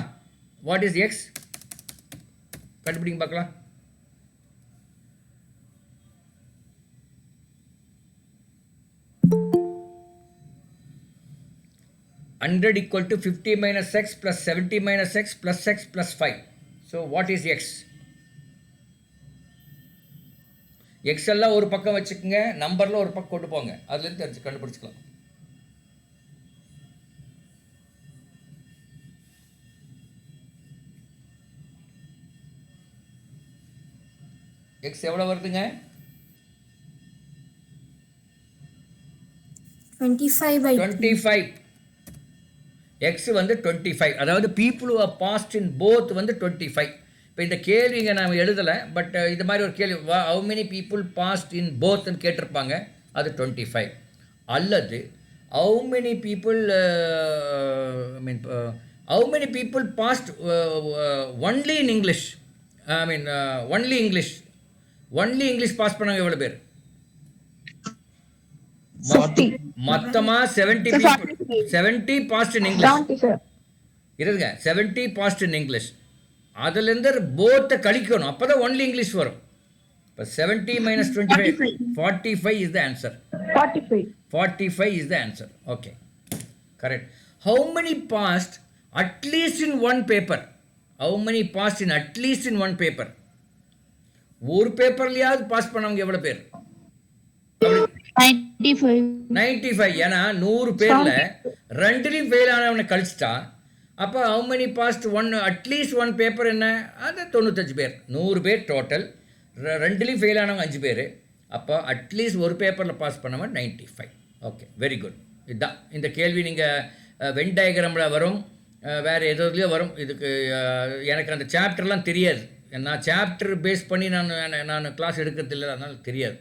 Speaker 2: what is x? கண்டுபிடிங்க பார்க்கலாம். $100 equal to 50 minus x plus 70 minus x plus x plus 5. So what is x? x எல்லாம் ஒரு பக்கம் வச்சுக்கோங்க, நம்பரில் ஒரு பக்கம் கொண்டு போங்க, அதுலேருந்து தெரிஞ்சு கண்டுபிடிச்சிக்கலாம். x எவ்வளோ வருதுங்க? 25. x வந்து 25, அதாவது people who are passed in both வந்து 25. இப்போ இந்த கேள்விங்க நாம் எழுதலை, பட் இது மாதிரி ஒரு கேள்வி, how many people passed in both ன்னு கேட்டிருப்பாங்க, அது 25. அல்லது how many people how many people passed only in English, only English pass பண்ணவங்க எவ்வளோ பேர்? மொத்தமா 70 people, 70 passed in English. இருங்க, 70 passed in English. அதுலேருந்து போத்தை கழிக்கணும், அப்போ தான் ஒன்லி இங்கிலீஷ் வரும். இப்போ 70 minus 25, 45 is the answer. 45 is the answer. Okay, correct. How many passed at least in one paper? How many passed in at least in one paper? ஒரு பேப்பர்லையாவது pass பண்ணவங்க எவ்வளோ பேர்? 95. ஏன்னா 100 பேரில் ரெண்டுலையும் ஃபெயில் ஆனவனை கழிச்சிட்டா, அப்போ how many passed at least one paper என்ன? அது 95 பேர். 100 பேர் டோட்டல், ரெண்டுலேயும் ஃபெயில் ஆனவங்க 5 பேர். அப்போ அட்லீஸ்ட் ஒரு பேப்பரில் பாஸ் பண்ணவன் 95. Okay, very good. இதுதான் இந்த கேள்வி. நீங்கள் வென் டயக்ராமில் வரும், வேறு எதுலேயோ வரும். இதுக்கு எனக்கு அந்த சாப்டர்லாம் தெரியாது, நான் சாப்டர் பேஸ் பண்ணி நான் கிளாஸ் எடுக்கிறது இல்லை, அதனால் தெரியாது.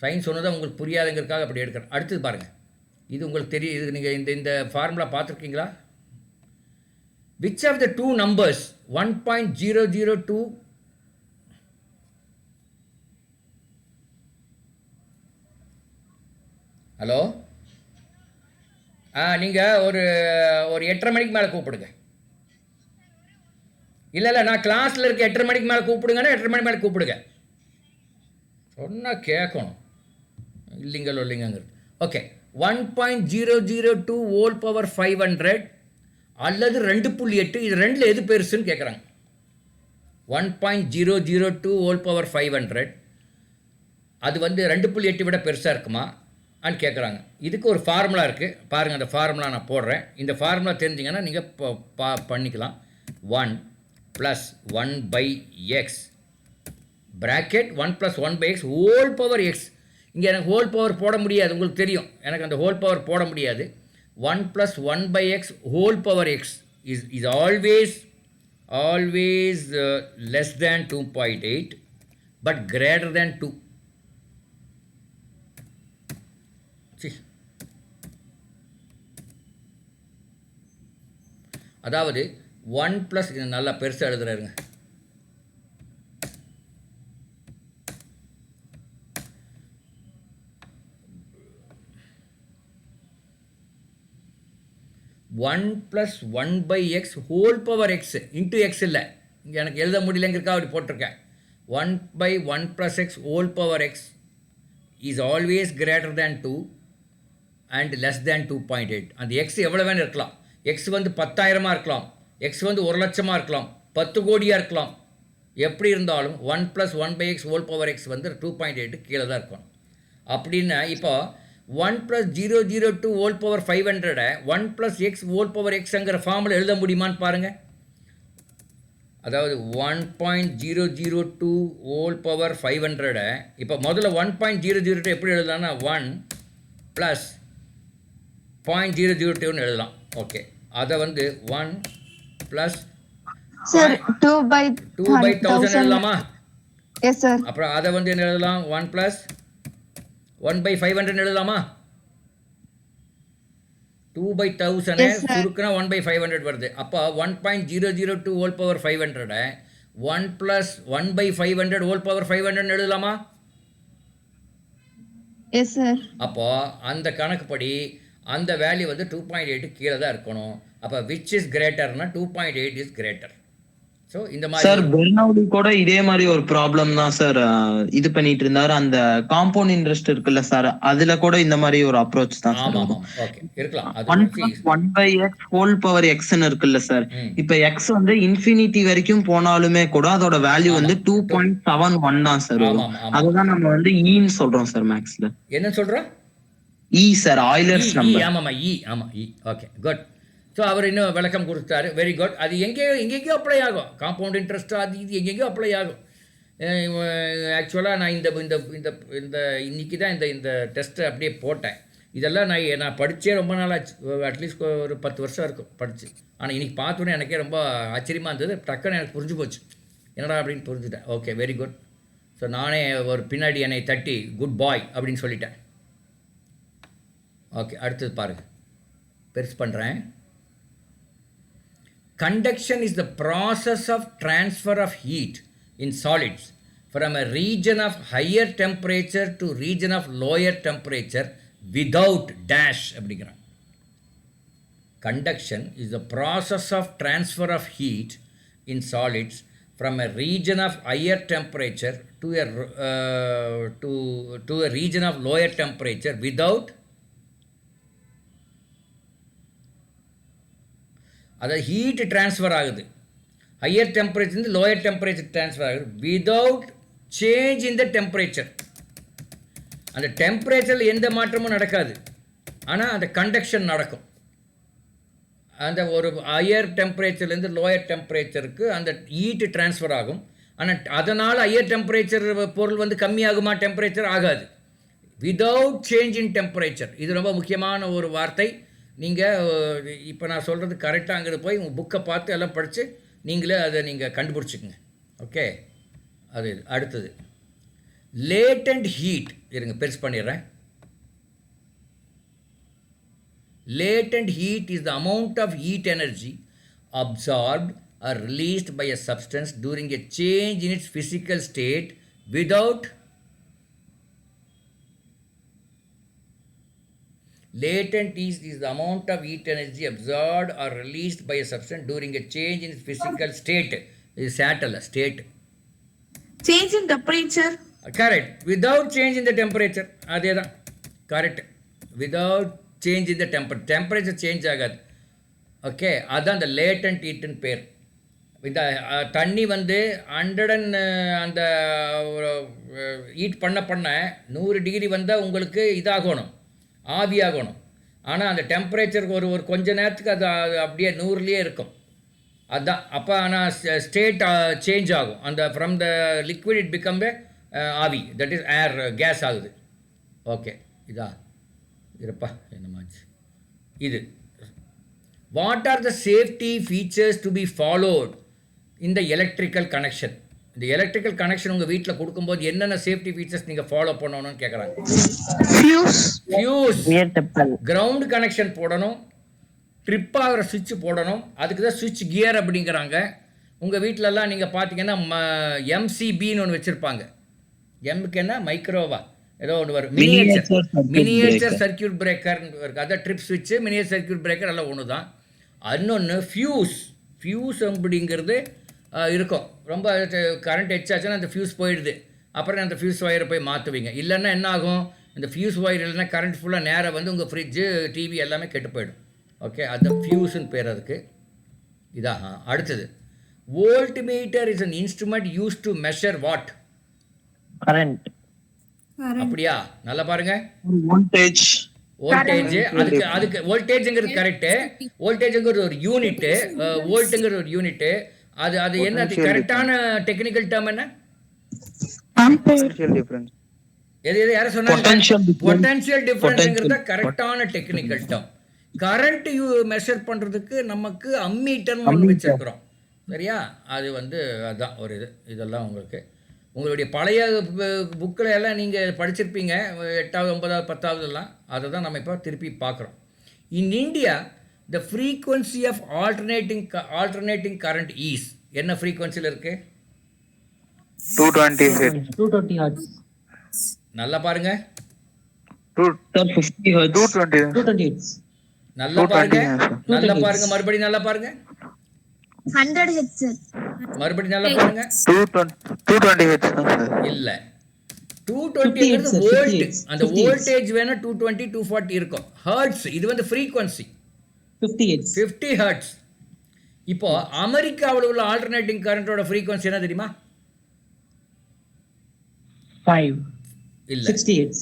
Speaker 2: சயின்ஸ் ஒன்று தான் உங்களுக்கு புரியாதுங்கிறதுக்காக அப்படி எடுக்கிறேன். அடுத்தது பாருங்கள், இது உங்களுக்கு தெரியும். இது நீங்கள் இந்த ஃபார்முலா பார்த்துருக்கீங்களா? which of the two numbers 1.002 hello நீங்கள் ஒரு 8:30 மணிக்கு மேலே கூப்பிடுங்க. இல்லை நான் கிளாஸில் இருக்க 8:30 மணிக்கு மேலே கூப்பிடுங்கன்னா 8:30 மணி மேலே கூப்பிடுங்க. சொன்னால் கேட்கணும், இல்லைங்கிறது. ஓகே, 1.002 whole power 500 அல்லது 2.8, இது ரெண்டில் எது பெருசுன்னு கேட்குறாங்க. 1.002 whole power 500 அது வந்து 2.8 விட பெருசாக இருக்குமா அன்னு கேட்குறாங்க. இதுக்கு ஒரு ஃபார்முலா இருக்குது, பாருங்கள். அந்த ஃபார்முலா நான் போடுறேன். இந்த ஃபார்முலா தெரிஞ்சிங்கன்னா நீங்கள் பண்ணிக்கலாம். 1 + 1/x bracket 1 + 1/x whole power x. இங்கே எனக்கு ஹோல் பவர் போட முடியாது, உங்களுக்கு தெரியும். எனக்கு அந்த ஹோல் பவர் போட முடியாது. 1 + 1/x whole power x is always always less than 2.8 but greater than 2. See, அதாவது 1 ப்ளஸ் இது நல்லா பெருசாக எழுதுறாருங்க. One plus 1/x whole power X into X இல்லை, இங்கே எனக்கு எழுத முடியலங்கிறக்கா அப்படி போட்டிருக்கேன். 1/1 + x whole power X is always greater than 2 and less than 2.8. அந்த எக்ஸ் எவ்வளோ வேணும் இருக்கலாம். எக்ஸ் வந்து 10,000 இருக்கலாம், எக்ஸ் வந்து 1,00,000 இருக்கலாம், 10 கோடியாக இருக்கலாம். எப்படி இருந்தாலும் 1 + 1/x ஹோல் பவர் எக்ஸ் வந்து 2.8 கீழே தான் இருக்கணும். அப்படின்னா இப்போ 1 + 002 whole power 500 1 + x whole power எக்ஸ்ங்கிற ஃபார்மில் எழுத முடியுமான்னு பாருங்கள். அதாவது 1.002 ஹோல் பவர் 500 இப்போ முதல்ல 1.002 எப்படி எழுதலாம்னா 1 + 0.002ன்னு எழுதலாம். ஓகே, அதை வந்து 1 +
Speaker 3: Sir, 2/1000
Speaker 2: எழுதலாமா?
Speaker 3: Yes, sir.
Speaker 2: அப்புறம் அதை வந்து என்ன எழுதலாம்? 1 + 1/500 எழுதலாமா? 2/1000
Speaker 3: Yes, sir.
Speaker 2: சுருக்குனா 1/500 வருது. அப்போ 1.002 ஹோல் பவர் 500 1 + 1/500 ஹோல் பவர் 500 எழுதலாமா?
Speaker 3: Yes, sir.
Speaker 2: அப்போ அந்த கணக்குப்படி அந்த வேல்யூ வந்து 2.8 கீழே தான் இருக்கணும். அப்போ விச் இஸ் கிரேட்டர்னா 2.8 இஸ் கிரேட்டர். ஸோ இந்த
Speaker 1: சார்
Speaker 2: மாதிரி
Speaker 1: பெர்னவுலி கூட இதே மாதிரி ஒரு ப்ராப்ளம் தான் சார் இது பண்ணிட்டு இருந்தாரு. அந்த காம்பவுண்ட் இன்ட்ரெஸ்ட் இருக்குல்ல சார், அதுல கூட இந்த மாதிரி ஒரு அப்ரோச் தான் சார்.
Speaker 2: ஆமாம் ஆமாம் ஓகே இருக்கலாம். அது
Speaker 1: 1 + 1/x ஹோல் பவர் எக்ஸ்ன்னு இருக்குல்ல சார், இப்ப எக்ஸ் வந்து இன்ஃபினிட்டி வரைக்கும் போனாலுமே கூட அதோட வேல்யூ வந்து 2.71 தான் சார் வரும்.
Speaker 2: ஆமாம் ஆமாம்.
Speaker 1: அதுதான் நம்ம வந்து ஈன்னு சொல்றோம் சார் மேக்ஸ்ல.
Speaker 2: என்ன சொல்கிறோம்?
Speaker 1: இ சார், ஆயிலர்ஸ் நம்பர்.
Speaker 2: ஆமாம்மா ஆமாம் ஓகே குட். ஸோ அவர் இன்னும் விளக்கம் கொடுத்தாரு, வெரி குட். அது எங்கேயோ அப்ளை ஆகும். காம்பவுண்ட் இன்ட்ரெஸ்ட் அது இது எங்கெங்கேயோ அப்ளை ஆகும். ஆக்சுவலாக நான் இந்த இந்த இந்த இந்த இன்னைக்கு தான் இந்த டெஸ்ட்டை அப்படியே போட்டேன். இதெல்லாம் நான் படித்தே ரொம்ப நாள் ஆச்சு, அட்லீஸ்ட் ஒரு 10 வருஷம் இருக்கும் படித்து. ஆனால் இன்றைக்கி பார்த்தோன்னே எனக்கே ரொம்ப ஆச்சரியமாக இருந்தது. டக்குன்னு எனக்கு புரிஞ்சு போச்சு, என்னடா அப்படின்னு புரிஞ்சுட்டேன். Okay very good. ஸோ நானே ஒரு பின்னாடி என்னை தட்டி குட் பாய் அப்படின்னு சொல்லிட்டேன். ஓகே, அடுத்தது பாருங்கள், பெருசு பண்ணுறேன். Conduction is the process of transfer of heat in solids from a region of higher temperature to region of lower temperature without dash அப்படிங்கிறான். Conduction is the process of transfer of heat in solids from a region of higher temperature to a region of lower temperature without, அதாவது heat transfer ஆகுது, higher டெம்பரேச்சர்லேருந்து lower temperature transfer ஆகுது without change in the temperature. அந்த டெம்பரேச்சரில் எந்த மாற்றமும் நடக்காது, ஆனால் அந்த கண்டக்ஷன் நடக்கும். அந்த ஒரு ஹையர் டெம்பரேச்சர்லேருந்து லோயர் டெம்பரேச்சருக்கு அந்த ஹீட்டு ட்ரான்ஸ்ஃபர் ஆகும். ஆனால் அதனால் ஹையர் டெம்பரேச்சர் பொருள் வந்து கம்மியாகுமா? டெம்பரேச்சர் ஆகாது. விதவுட் சேஞ்ச் இன் டெம்பரேச்சர், இது ரொம்ப முக்கியமான ஒரு வார்த்தை. நீங்கள் இப்போ நான் சொல்கிறது கரெக்டாக அங்கே போய் உங்கள் புக்கை பார்த்து எல்லாம் படித்து நீங்களே அதை நீங்கள் கண்டுபிடிச்சிக்கங்க. ஓகே, அது அடுத்தது லேட்டன்ட் ஹீட். இருங்க பெருசு பண்ணிடுறேன். Latent heat is the amount of heat energy absorbed or released by a substance during a change in its physical state without. Latent heat is the amount of heat energy absorbed or released by a substance during a change in its physical state. This is state.
Speaker 5: Change in temperature.
Speaker 2: Correct. Without change in the temperature. அதே தான் correct. Without change in the temperature change ஆகாது. Okay, அதுதான் அந்த latent ஹீட்டுன்னு பேர். இந்த தண்ணி வந்து 100 அந்த ஹீட் பண்ண 100 டிகிரி வந்தால் உங்களுக்கு இதாகணும், ஆவியாகணும். ஆனால் அந்த டெம்பரேச்சருக்கு ஒரு கொஞ்ச நேரத்துக்கு அது அப்படியே 100லேயே இருக்கும். அதுதான் அப்போ ஆனால் ஸ்டேட் சேஞ்ச் ஆகும். அந்த from the liquid it become the ஆவி, தட் இஸ் ஏர், கேஸ் ஆகுது. ஓகே, இதா இருப்பா என்னமாச்சு இது. What are the safety features to be followed இந்த எலக்ட்ரிக்கல் கனெக்ஷன். இந்த எலக்ட்ரிக்கல் கனெக்ஷன் உங்கள் வீட்டில் கொடுக்கும்போது என்னென்ன சேஃப்டி ஃபீச்சர்ஸ் நீங்கள் ஃபாலோ பண்ணணும்னு கேட்குறாங்க.
Speaker 5: Fuse.
Speaker 2: ஃபியூஸ், கிரவுண்ட் கனெக்ஷன் போடணும், ட்ரிப் ஆகிற சுவிட்ச் போடணும். அதுக்கு தான் சுவிட்ச் கியர் அப்படிங்கிறாங்க. உங்கள் வீட்டிலலாம் நீங்கள் பார்த்தீங்கன்னா எம்சிபின்னு ஒன்று வச்சுருப்பாங்க. எம்க்கு என்ன மைக்ரோவா ஏதோ ஒன்று வரும், மினியேச்சர் சர்க்கியூட் பிரேக்கர்னு இருக்குது. அதான் ட்ரிப் சுவிட்சு, மினியேச்சர் சர்க்கியூட் பிரேக்கர் எல்லாம் ஒன்று தான். இன்னொன்று ஃபியூஸ் அப்படிங்கிறது இருக்கும். ரொம்ப கரண்ட் எச்சாச்சுன்னா அந்த ஃபியூஸ் போயிடுது. அப்புறம் அந்த ஃபியூஸ் ஒயரை போய் மாற்றுவீங்க. இல்லைன்னா என்ன ஆகும், இந்த ஃபியூஸ் ஒயர் இல்லைன்னா கரண்ட் ஃபுல்லாக நேராக வந்து உங்கள் ஃப்ரிட்ஜு டிவி எல்லாமே கெட்டு போயிடும். ஓகே, அது ஃபியூஸ்ன்னு பேர் அதுக்கு. இதாக அடுத்தது, volt metre is an instrument use to measure what?
Speaker 6: Current.
Speaker 2: அப்படியா? நல்லா பாருங்க,
Speaker 1: வோல்டேஜ்.
Speaker 2: அதுக்கு வோல்டேஜ்ங்கிறது கரெக்டு. வோல்டேஜ்ங்கிறது ஒரு யூனிட்டு, வோல்ட்டுங்கிறது ஒரு யூனிட்டு. அது என்ன கரெக்டான டெக்னிக்கல் டேர்ம் என்ன? எது யாரும் சொன்னாங்க? பொட்டன்ஷியல் டிஃபரன்ஸ்ங்கிறது கரெக்டான டெக்னிக்கல் டேர்ம். கரண்ட் மெஷர் பண்ணுறதுக்கு நமக்கு அம்மீட்டர்னு ஒன்று வச்சுருக்குறோம். சரியா? அது வந்து அதுதான் ஒரு இதெல்லாம் உங்களுடைய பழைய புக்கில் எல்லாம் நீங்கள் படிச்சிருப்பீங்க, 8வது 9வது 10வதுலாம். அதை தான் நம்ம இப்போ திருப்பி பார்க்குறோம். In India the frequency of alternating current is என்ன ஃப்ரீக்வன்சியில் இருக்குது?
Speaker 6: 220 ஹெர்ட்ஸ்.
Speaker 2: நல்லா பாருங்க,
Speaker 1: 50 ஹெர்ட்ஸ்.
Speaker 6: 220 ஹெர்ட்ஸ்.
Speaker 2: நல்லா பாருங்க, மறுபடியும் நல்லா பாருங்க,
Speaker 4: 100 Hz.
Speaker 2: மறுபடியும் நல்லா பாருங்க.
Speaker 7: 220 ஹெர்ட்ஸ்
Speaker 2: இல்ல, 220 வோல்ட். அந்த வோல்டேஜ் வேணா 220 240 இருக்கும். ஹெர்ட்ஸ் இது வந்து ஃப்ரீக்வன்சி 50 ஹெர்ட்ஸ். இப்போ அமெரிக்காவில் உள்ள ஆல்டர்னேட்டிங் கரண்டோட ஃப்ரீக்வன்சி என்ன தெரியுமா?
Speaker 6: 5
Speaker 2: இல்ல,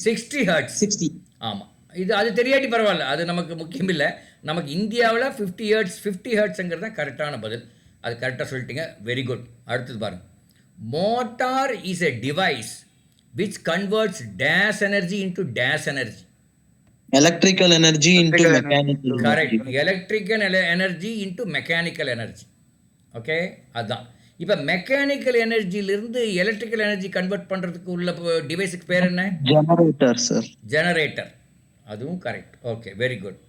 Speaker 6: 60
Speaker 2: ஹெர்ட்ஸ். 60. ஆமா, அது தெரியாட்டி பரவாயில்ல, அது நமக்கு முக்கியம் இல்லை. நமக்கு இந்தியாவில் 50 ஹெர்ட்ஸுங்கிறது தான் கரெக்டான பதில். அது கரெக்டாக சொல்லிட்டீங்க, வெரி குட். அடுத்தது பாருங்க, motor is a device which converts dash energy into dash energy.
Speaker 1: Electrical energy into mechanical.
Speaker 2: Correct. Electrical energy into mechanical energy. Okay, அதான். இப்போ மெக்கானிக்கல் எனர்ஜியிலிருந்து எலக்ட்ரிக்கல் எனர்ஜி கன்வெர்ட் பண்ணுறதுக்கு உள்ள டிவைஸுக்கு பேர் என்ன?
Speaker 1: Generator sir.
Speaker 2: ஜெனரேட்டர், அதுவும் correct. Okay, very good.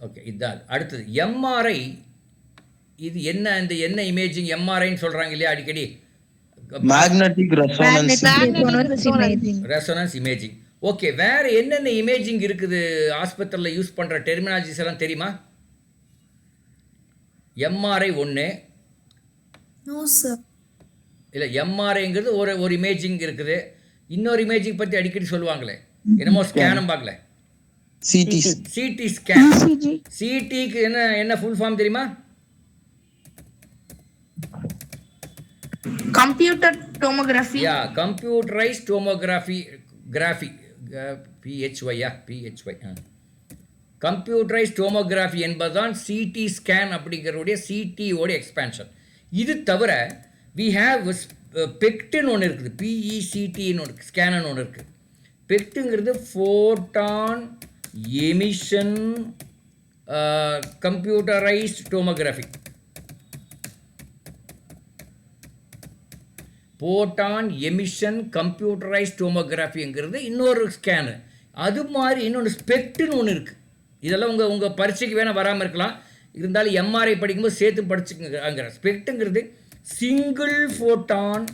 Speaker 2: Okay, இதுதான். அடுத்தது MRI. இது என்ன இமேஜிங்? எம்ஆர்ஐன்னு சொல்கிறாங்க இல்லையா அடிக்கடி,
Speaker 1: மேக்னெட்டிக்
Speaker 2: ரெசோனன்ஸ் இமேஜிங். ஓகே, வேற என்னென்ன இமேஜிங் இருக்குது ஆஸ்பத்திரியில் யூஸ் பண்ணுற டெர்மினாலஜிஸ் எல்லாம் தெரியுமா? எம்ஆர்ஐ ஒன்று.
Speaker 4: No sir.
Speaker 2: இல்லை, எம்ஆர்ஐங்கிறது ஒரு இமேஜிங் இருக்குது. இன்னொரு இமேஜிங் பற்றி அடிக்கடி சொல்லுவாங்களே, என்னமோ ஸ்கேனும் பார்க்கல, சிடி ஸ்கேன். சிடிக்கு என்ன ஃபுல் ஃபார்ம் தெரியுமா?
Speaker 5: Computer tomography.
Speaker 2: Yeah, computerised tomography. PHY. Computerised tomography என்பதுதான் சிடி ஸ்கேன் அப்படிங்கிறதுடைய சிடியோட எக்ஸ்பேன்ஷன். இது தவிர வி ஹேவ் பெக்ட்னு ஒன்று இருக்குது, PECTன்னு ஒன்று, ஸ்கேனர்னு ஒன்று இருக்குது. பெக்ட்டுங்கிறது ஃபோட்டான் எமிஷன் கம்ப்யூட்டரைஸ்ட் டோமோகிராஃபி. போட்டான் எமிஷன் கம்ப்யூட்டரைஸ்ட் டோமோகிராஃபிங்கிறது இன்னொரு ஸ்கேனு. அது மாதிரி இன்னொன்று ஸ்பெக்ட்னு ஒன்று இருக்குது. இதெல்லாம் உங்கள் பரீட்சைக்கு வேணால் வராமல் இருக்கலாம், இருந்தாலும் எம்ஆர்ஐ படிக்கும்போது சேர்த்து படிச்சுங்கிற. ஸ்பெக்ட்ங்கிறது சிங்கிள் ஃபோட்டான்.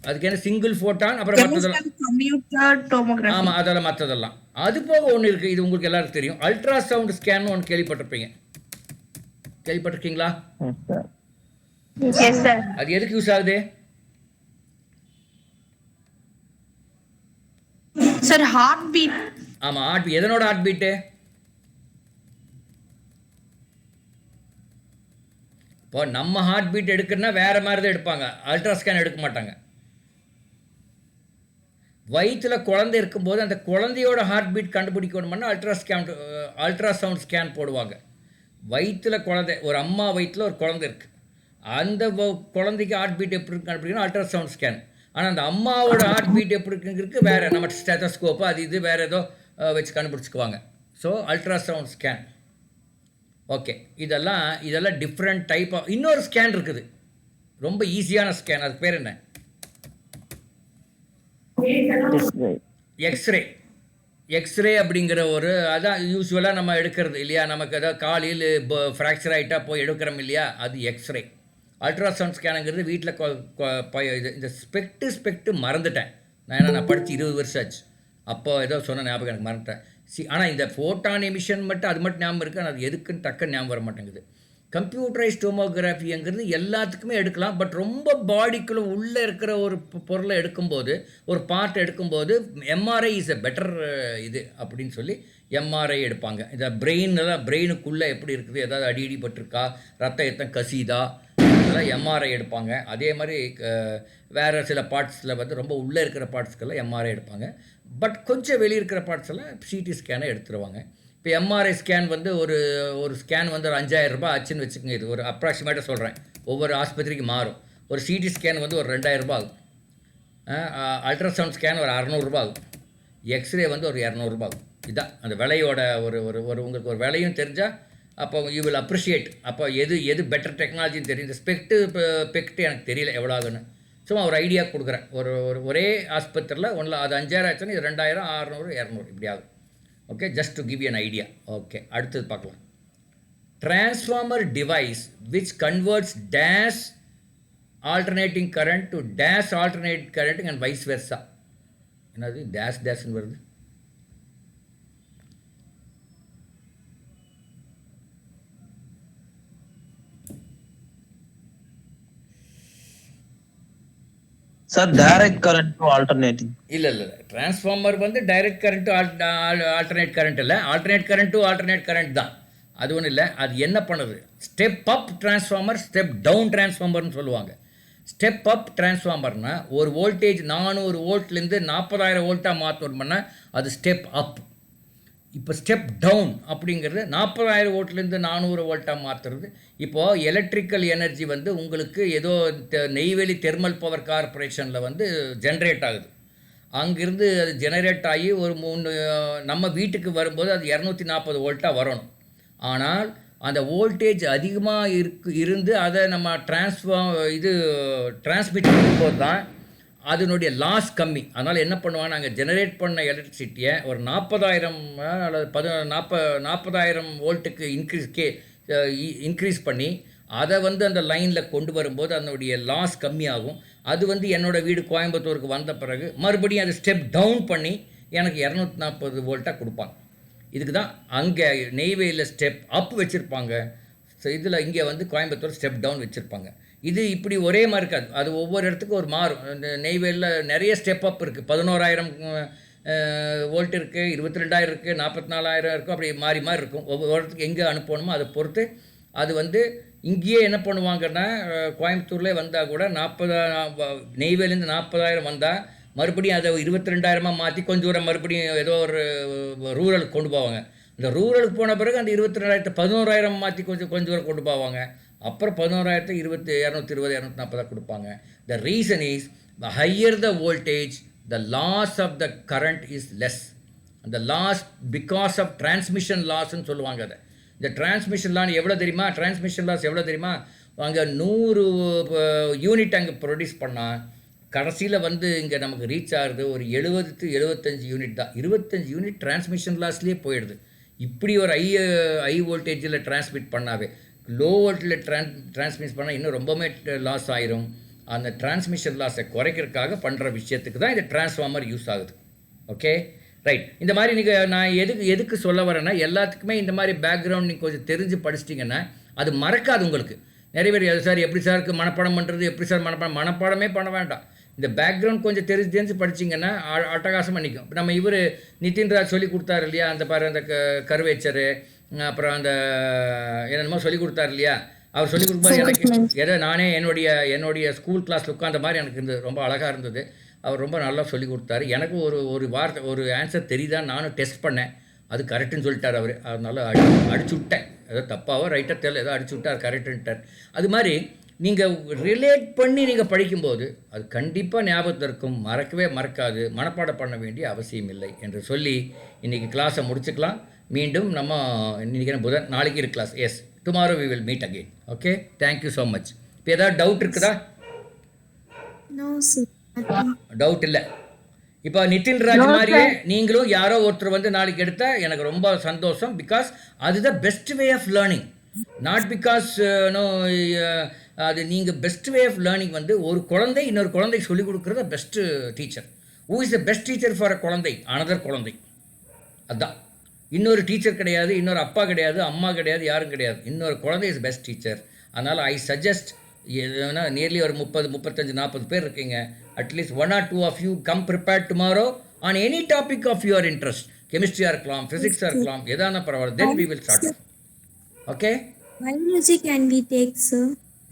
Speaker 2: அதுக்கு என்ன சிங்கிள் ஃபோட்டான், அப்புறம் மற்றதெல்லாம்
Speaker 5: கம்ப்யூட்டர் டோமோகிராஃபி.
Speaker 2: ஆமாம், அதெல்லாம் மற்றதெல்லாம். அது போக ஒன்று இருக்குது, இது உங்களுக்கு எல்லாருக்கும் தெரியும், அல்ட்ராசவுண்ட் ஸ்கேன் ஒன்று கேள்விப்பட்டிருப்பீங்க. கேள்விப்பட்டிருக்கீங்களா? அது எதுக்கு யூஸ் ஆகுது
Speaker 5: சார்? Heart beat.
Speaker 2: ஆமா, ஹார்ட் பீட். எதனோட ஹார்ட் பீட்டு? இப்போ நம்ம ஹார்ட் பீட் எடுக்கணும்னா வேற மாதிரி தான் எடுப்பாங்க, அல்ட்ரா ஸ்கேன் எடுக்க மாட்டாங்க. வயிற்றுல குழந்தை இருக்கும்போது அந்த குழந்தையோட ஹார்ட் பீட் கண்டுபிடிக்கணும்னா அல்ட்ராசவுண்ட் ஸ்கேன் போடுவாங்க. வயிற்றுல குழந்தை, ஒரு அம்மா வயிற்றுல ஒரு குழந்தை இருக்குது, அந்த குழந்தைக்கு ஹார்ட் பீட் எப்படி இருக்கு கண்டுபிடிக்கணும் அல்ட்ராசவுண்ட் ஸ்கேன். ஆனால் அந்த அம்மாவோட ஹார்ட் பீட் எப்படி இருக்குங்கிறதுக்கு வேறு நம்ம ஸ்டெத்தோஸ்கோப்பு அது இது வேறு ஏதோ வச்சு கண்டுபிடிச்சிக்குவாங்க. So ultrasound scan. ஓகே, இதெல்லாம் டிஃப்ரெண்ட் டைப் ஆஃப். இன்னொரு ஸ்கேன் இருக்குது, ரொம்ப ஈஸியான ஸ்கேன். அதுக்கு பேர் என்ன? எக்ஸ்ரே. எக்ஸ்ரே அப்படிங்கிற ஒரு அதான் யூஸ்வலாக நம்ம எடுக்கிறது இல்லையா, நமக்கு ஏதாவது காலில் ஃப்ராக்சர் ஆகிட்டா போய் எடுக்கிறோம் இல்லையா, அது எக்ஸ்ரே. அல்ட்ராசவுண்ட் ஸ்கேனுங்கிறது வீட்டில் இது இந்த ஸ்பெக்ட்டு மறந்துட்டேன் நான், நான் படித்து 20 வருஷம் ஆச்சு. அப்போ ஏதோ சொன்ன ஞாபகம் எனக்கு மறந்துட்டேன். ஆனால் இந்த ஃபோட்டான் எமிஷன் மட்டும் அது மட்டும் ஞாபகம் இருக்குது, ஆனால் அது எதுக்குன்னு டக்குன்னு ஞாபகம் வர மாட்டேங்குது. கம்ப்யூட்டரைஸ் டோமோகிராஃபிங்கிறது எல்லாத்துக்குமே எடுக்கலாம், பட் ரொம்ப பாடிக்குள்ளே உள்ளே இருக்கிற ஒரு பொருளை எடுக்கும்போது, ஒரு பார்ட் எடுக்கும்போது எம்ஆர்ஐ இஸ் எ பெட்டர் இது அப்படின்னு சொல்லி எம்ஆர்ஐ எடுப்பாங்க. இந்த பிரெயினுக்குள்ளே எப்படி இருக்குது, ஏதாவது அடி பட்டிருக்கா, ரத்த எத்தம் கசிதா, அதெல்லாம் எம்ஆர்ஐ எடுப்பாங்க. அதே மாதிரி வேறு சில பார்ட்ஸில் வந்து ரொம்ப உள்ளே இருக்கிற பார்ட்ஸ்க்கெல்லாம் எம்ஆர்ஐ எடுப்பாங்க. பட் கொஞ்சம் வெளியே இருக்கிற பார்ட்ஸ் எல்லாம் சிடி ஸ்கேனை எடுத்துருவாங்க. இப்போ எம்ஆர்ஐ ஸ்கேன் வந்து ஒரு ஸ்கேன் வந்து ஒரு 5000 ரூபாய் ஆச்சுன்னு வச்சுக்கோங்க. இது ஒரு அப்ராக்சிமேட்டாக சொல்கிறேன், ஒவ்வொரு ஆஸ்பத்திரிக்கு மாறும். ஒரு சிடி ஸ்கேன் வந்து ஒரு 2000 ரூபாய் ஆகும். அல்ட்ராசவுண்ட் ஸ்கேன் ஒரு 600 ரூபாய் ஆகும். எக்ஸ்ரே வந்து ஒரு 200 ரூபாய் ஆகும். இதுதான் அந்த விலையோட ஒரு உங்களுக்கு ஒரு விலையும் தெரிஞ்சால் அப்போ யூ வில் அப்ரிஷியேட். அப்போ எது பெட்டர் டெக்னாலஜின்னு தெரியும். இந்த பெக்ட்டு எனக்கு தெரியல எவ்வளோ ஆகுன்னு, சும்மா ஒரு ஐடியா கொடுக்குறேன். ஒரே ஆஸ்பத்திரியில் ஒன்றில் அது 5000 ஆச்சுன்னா இது 2000, 600, 200 இப்படி ஆகும். Okay, just to give you an idea. Okay, அடுத்தது பார்க்கலாம். Transformer device which converts dash alternating current to dash alternate current and vice versa. என்னது டேஷ்னு வருது?
Speaker 1: Sir direct current to alternating.
Speaker 2: இல்லை டிரான்ஸ்ஃபார்மர் வந்து direct current to alternate current இல்லை, alternate current to alternate current தான். அது ஒன்றும் இல்லை. அது என்ன பண்ணுது, step up transformer, step down டிரான்ஸ்ஃபார்மர்னு சொல்லுவாங்க. ஸ்டெப் அப் டிரான்ஸ்ஃபார்மர்னா ஒரு வோல்டேஜ் 400 வோல்ட்லேருந்து 40,000 வோல்ட்டாக மாற்றணும்னா அது ஸ்டெப் அப். இப்போ ஸ்டெப் டவுன் அப்படிங்கிறது 40,000 வோல்ட்லேருந்து 400 வோல்ட்டாக மாற்றுறது. இப்போது எலக்ட்ரிக்கல் எனர்ஜி வந்து உங்களுக்கு ஏதோ நெய்வேலி தெர்மல் பவர் கார்பரேஷனில் வந்து ஜென்ரேட் ஆகுது. அங்கேருந்து அது ஜெனரேட் ஆகி ஒரு நம்ம வீட்டுக்கு வரும்போது அது 240 வோல்ட்டாக வரணும். ஆனால் அந்த வோல்டேஜ் அதிகமாக இருந்து அதை நம்ம டிரான்ஸ்மிட் பண்ணும்போது தான் அதனுடைய லாஸ் கம்மி. அதனால் என்ன பண்ணுவாங்க, நாங்கள் ஜெனரேட் பண்ண எலக்ட்ரிசிட்டியை ஒரு 40,000 அல்லது 40,000 வோல்ட்டுக்கு இன்க்ரீஸ் பண்ணி அதை வந்து அந்த லைனில் கொண்டு வரும்போது அதனுடைய லாஸ் கம்மியாகும். அது வந்து என்னோடய வீடு கோயம்புத்தூருக்கு வந்த பிறகு மறுபடியும் அதை ஸ்டெப் டவுன் பண்ணி எனக்கு 240 வோல்ட்டாக கொடுப்பாங்க. இதுக்கு தான் அங்கே நெய்வேலியில் ஸ்டெப் அப் வச்சுருப்பாங்க. ஸோ இதில் இங்கே வந்து கோயம்புத்தூர் ஸ்டெப் டவுன் வச்சுருப்பாங்க. இது இப்படி ஒரே மாதிரி இருக்காது, அது ஒவ்வொரு இடத்துக்கும் ஒரு மாறும். இந்த நெய்வேலியில் நிறைய ஸ்டெப் அப் இருக்குது. 11,000 வோல்ட் இருக்குது, 22,000 இருக்குது, 44,000 இருக்கும். அப்படி மாறி இருக்கும். ஒவ்வொரு இடத்துக்கு எங்கே அனுப்பணுமோ அதை பொறுத்து அது வந்து இங்கேயே என்ன பண்ணுவாங்கன்னா, கோயம்புத்தூர்லேயே வந்தால் கூட நெய்வேலிலேருந்து 40,000 வந்தால் மறுபடியும் அதை 22,000 மாற்றி கொஞ்சம் தூரம் மறுபடியும் ஏதோ ஒரு ரூரலுக்கு கொண்டு போவாங்க. இந்த ரூரலுக்கு போன பிறகு அந்த 22,000 11,000 மாற்றி கொஞ்சம் தூரம் கொண்டு போவாங்க. அப்புறம் 11,000 220 240 கொடுப்பாங்க. The reason is the higher the voltage the loss of the current is less. அந்த லாஸ் பிகாஸ் ஆஃப் டிரான்ஸ்மிஷன் லாஸ்ன்னு சொல்லுவாங்க. அதை இந்த டிரான்ஸ்மிஷன் லாஸ் எவ்வளோ தெரியுமா, டிரான்ஸ்மிஷன் லாஸ் எவ்வளோ தெரியுமா, அங்கே 100 யூனிட் அங்கே ப்ரொடியூஸ் பண்ணால் கடைசியில் வந்து இங்கே நமக்கு ரீச் ஆகுது ஒரு 70 to 75 யூனிட் தான். 25 யூனிட் டிரான்ஸ்மிஷன் லாஸ்லேயே போயிடுது. இப்படி ஒரு ஹை வோல்டேஜில் டிரான்ஸ்மிட் பண்ணாவே லோ வோல்ட்டில் டிரான்ஸ்மிட் பண்ணால் இன்னும் ரொம்பவே லாஸ் ஆயிரும். அந்த டிரான்ஸ்மிஷன் லாஸை குறைக்கிறதுக்காக பண்ணுற விஷயத்துக்கு தான் இந்த டிரான்ஸ்ஃபார்மர் யூஸ் ஆகுது. Okay, right. இந்த மாதிரி நான் எதுக்கு சொல்ல வரேன்னா, எல்லாத்துக்குமே இந்த மாதிரி பேக்ரவுண்ட் நீங்கள் கொஞ்சம் தெரிஞ்சு படிச்சிட்டிங்கன்னா அது மறக்காது உங்களுக்கு. நிறைய பேர் சார் எப்படி சார் மனப்பாடம் பண்ணுறது, எப்படி சார் மனப்பாடமே பண்ண வேண்டாம். இந்த பேக்ரவுண்ட் கொஞ்சம் தெரிஞ்சு படிச்சிங்கன்னா அட்டகாசமாக நிற்கும். இப்போ நம்ம இவர் நிதின்ராஜ் சொல்லி கொடுத்தாரு இல்லையா, அந்த பாரு அந்த கர்வேச்சரு, அப்புறம் அந்த என்னென்னமோ சொல்லி கொடுத்தாரு இல்லையா, அவர் சொல்லி கொடுக்கும்போது எனக்கு ஏதோ நானே என்னுடைய ஸ்கூல் கிளாஸில் உட்காந்த மாதிரி எனக்கு இருந்தது. ரொம்ப அழகாக இருந்தது. அவர் ரொம்ப நல்லா சொல்லி கொடுத்தாரு. எனக்கு ஒரு ஆன்சர் தெரியுதான்னு நானும் டெஸ்ட் பண்ணேன். அது கரெக்டுன்னு சொல்லிட்டார் அவர். அதனால அடிச்சு விட்டேன். ஏதோ தப்பாவோ ரைட்டாக தெரியல, ஏதோ அடிச்சு விட்டார், கரெக்டுன்ட்டார். அது மாதிரி நீங்கள் ரிலேட் பண்ணி நீங்கள் படிக்கும்போது அது கண்டிப்பாக ஞாபகத்தில் இருக்கும், மறக்காது, மனப்பாடம் பண்ண வேண்டிய அவசியம் இல்லை என்று சொல்லி இன்றைக்கி கிளாஸை முடிச்சுக்கலாம். மீண்டும் நம்ம இன்றைக்கி புதன், நாளைக்கு இருக்கு class. Yes, tomorrow we will meet again. Okay, thank you so much. இப்போ ஏதாவது டவுட் இருக்குதா?
Speaker 4: No, sir.
Speaker 2: டவுட் இல்லை. இப்போ நிதின்ராஜ் மாதிரியே நீங்களும் யாரோ ஒருத்தர் வந்து நாளைக்கு எடுத்தால் எனக்கு ரொம்ப சந்தோஷம். பிகாஸ் அதுதான் best way of learning. Not because no, அது நீங்கள் பெஸ்ட் வே ஆஃப் லேர்னிங் வந்து ஒரு குழந்தை இன்னொரு குழந்தைக்கு சொல்லிக் கொடுக்குறது best teacher. Who is the best teacher for a குழந்தை? அனதர் குழந்தை. அதுதான். இன்னொரு டீச்சர் கிடையாது, இன்னொரு அப்பா கிடையாது, அம்மா கிடையாது, யாரும் கிடையாது. இன்னொரு குழந்தை இஸ் பெஸ்ட் டீச்சர். அதனால் ஐ சஜஸ்ட், எதுனா நியர்லி ஒரு 30-35-40 பேர் இருக்கீங்க, at least 1 or 2 of you come prepared tomorrow on any topic of your interest. கெமிஸ்ட்ரியாக இருக்கலாம், ஃபிசிக்ஸாக இருக்கலாம், எதான பரவாயில்ல. தென் we will start. Okay.
Speaker 4: Biology can be take, sir.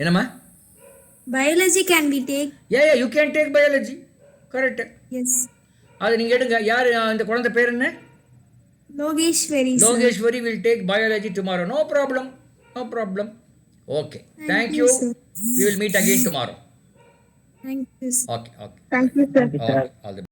Speaker 2: என்னம்மா?
Speaker 4: Biology can be take.
Speaker 2: Yeah, you can take biology. Correct.
Speaker 4: Yes.
Speaker 2: அது நீங்கள் எடுங்க. யார் இந்த குழந்தை பேர் என்ன?
Speaker 4: Logeshwari, sir.
Speaker 2: Logeshwari will take biology tomorrow. No problem. Okay. Thank you.
Speaker 4: sir.
Speaker 2: We will meet again tomorrow.
Speaker 4: Thank you, sir.
Speaker 2: Okay.
Speaker 5: Thank you, sir.
Speaker 2: Okay. All the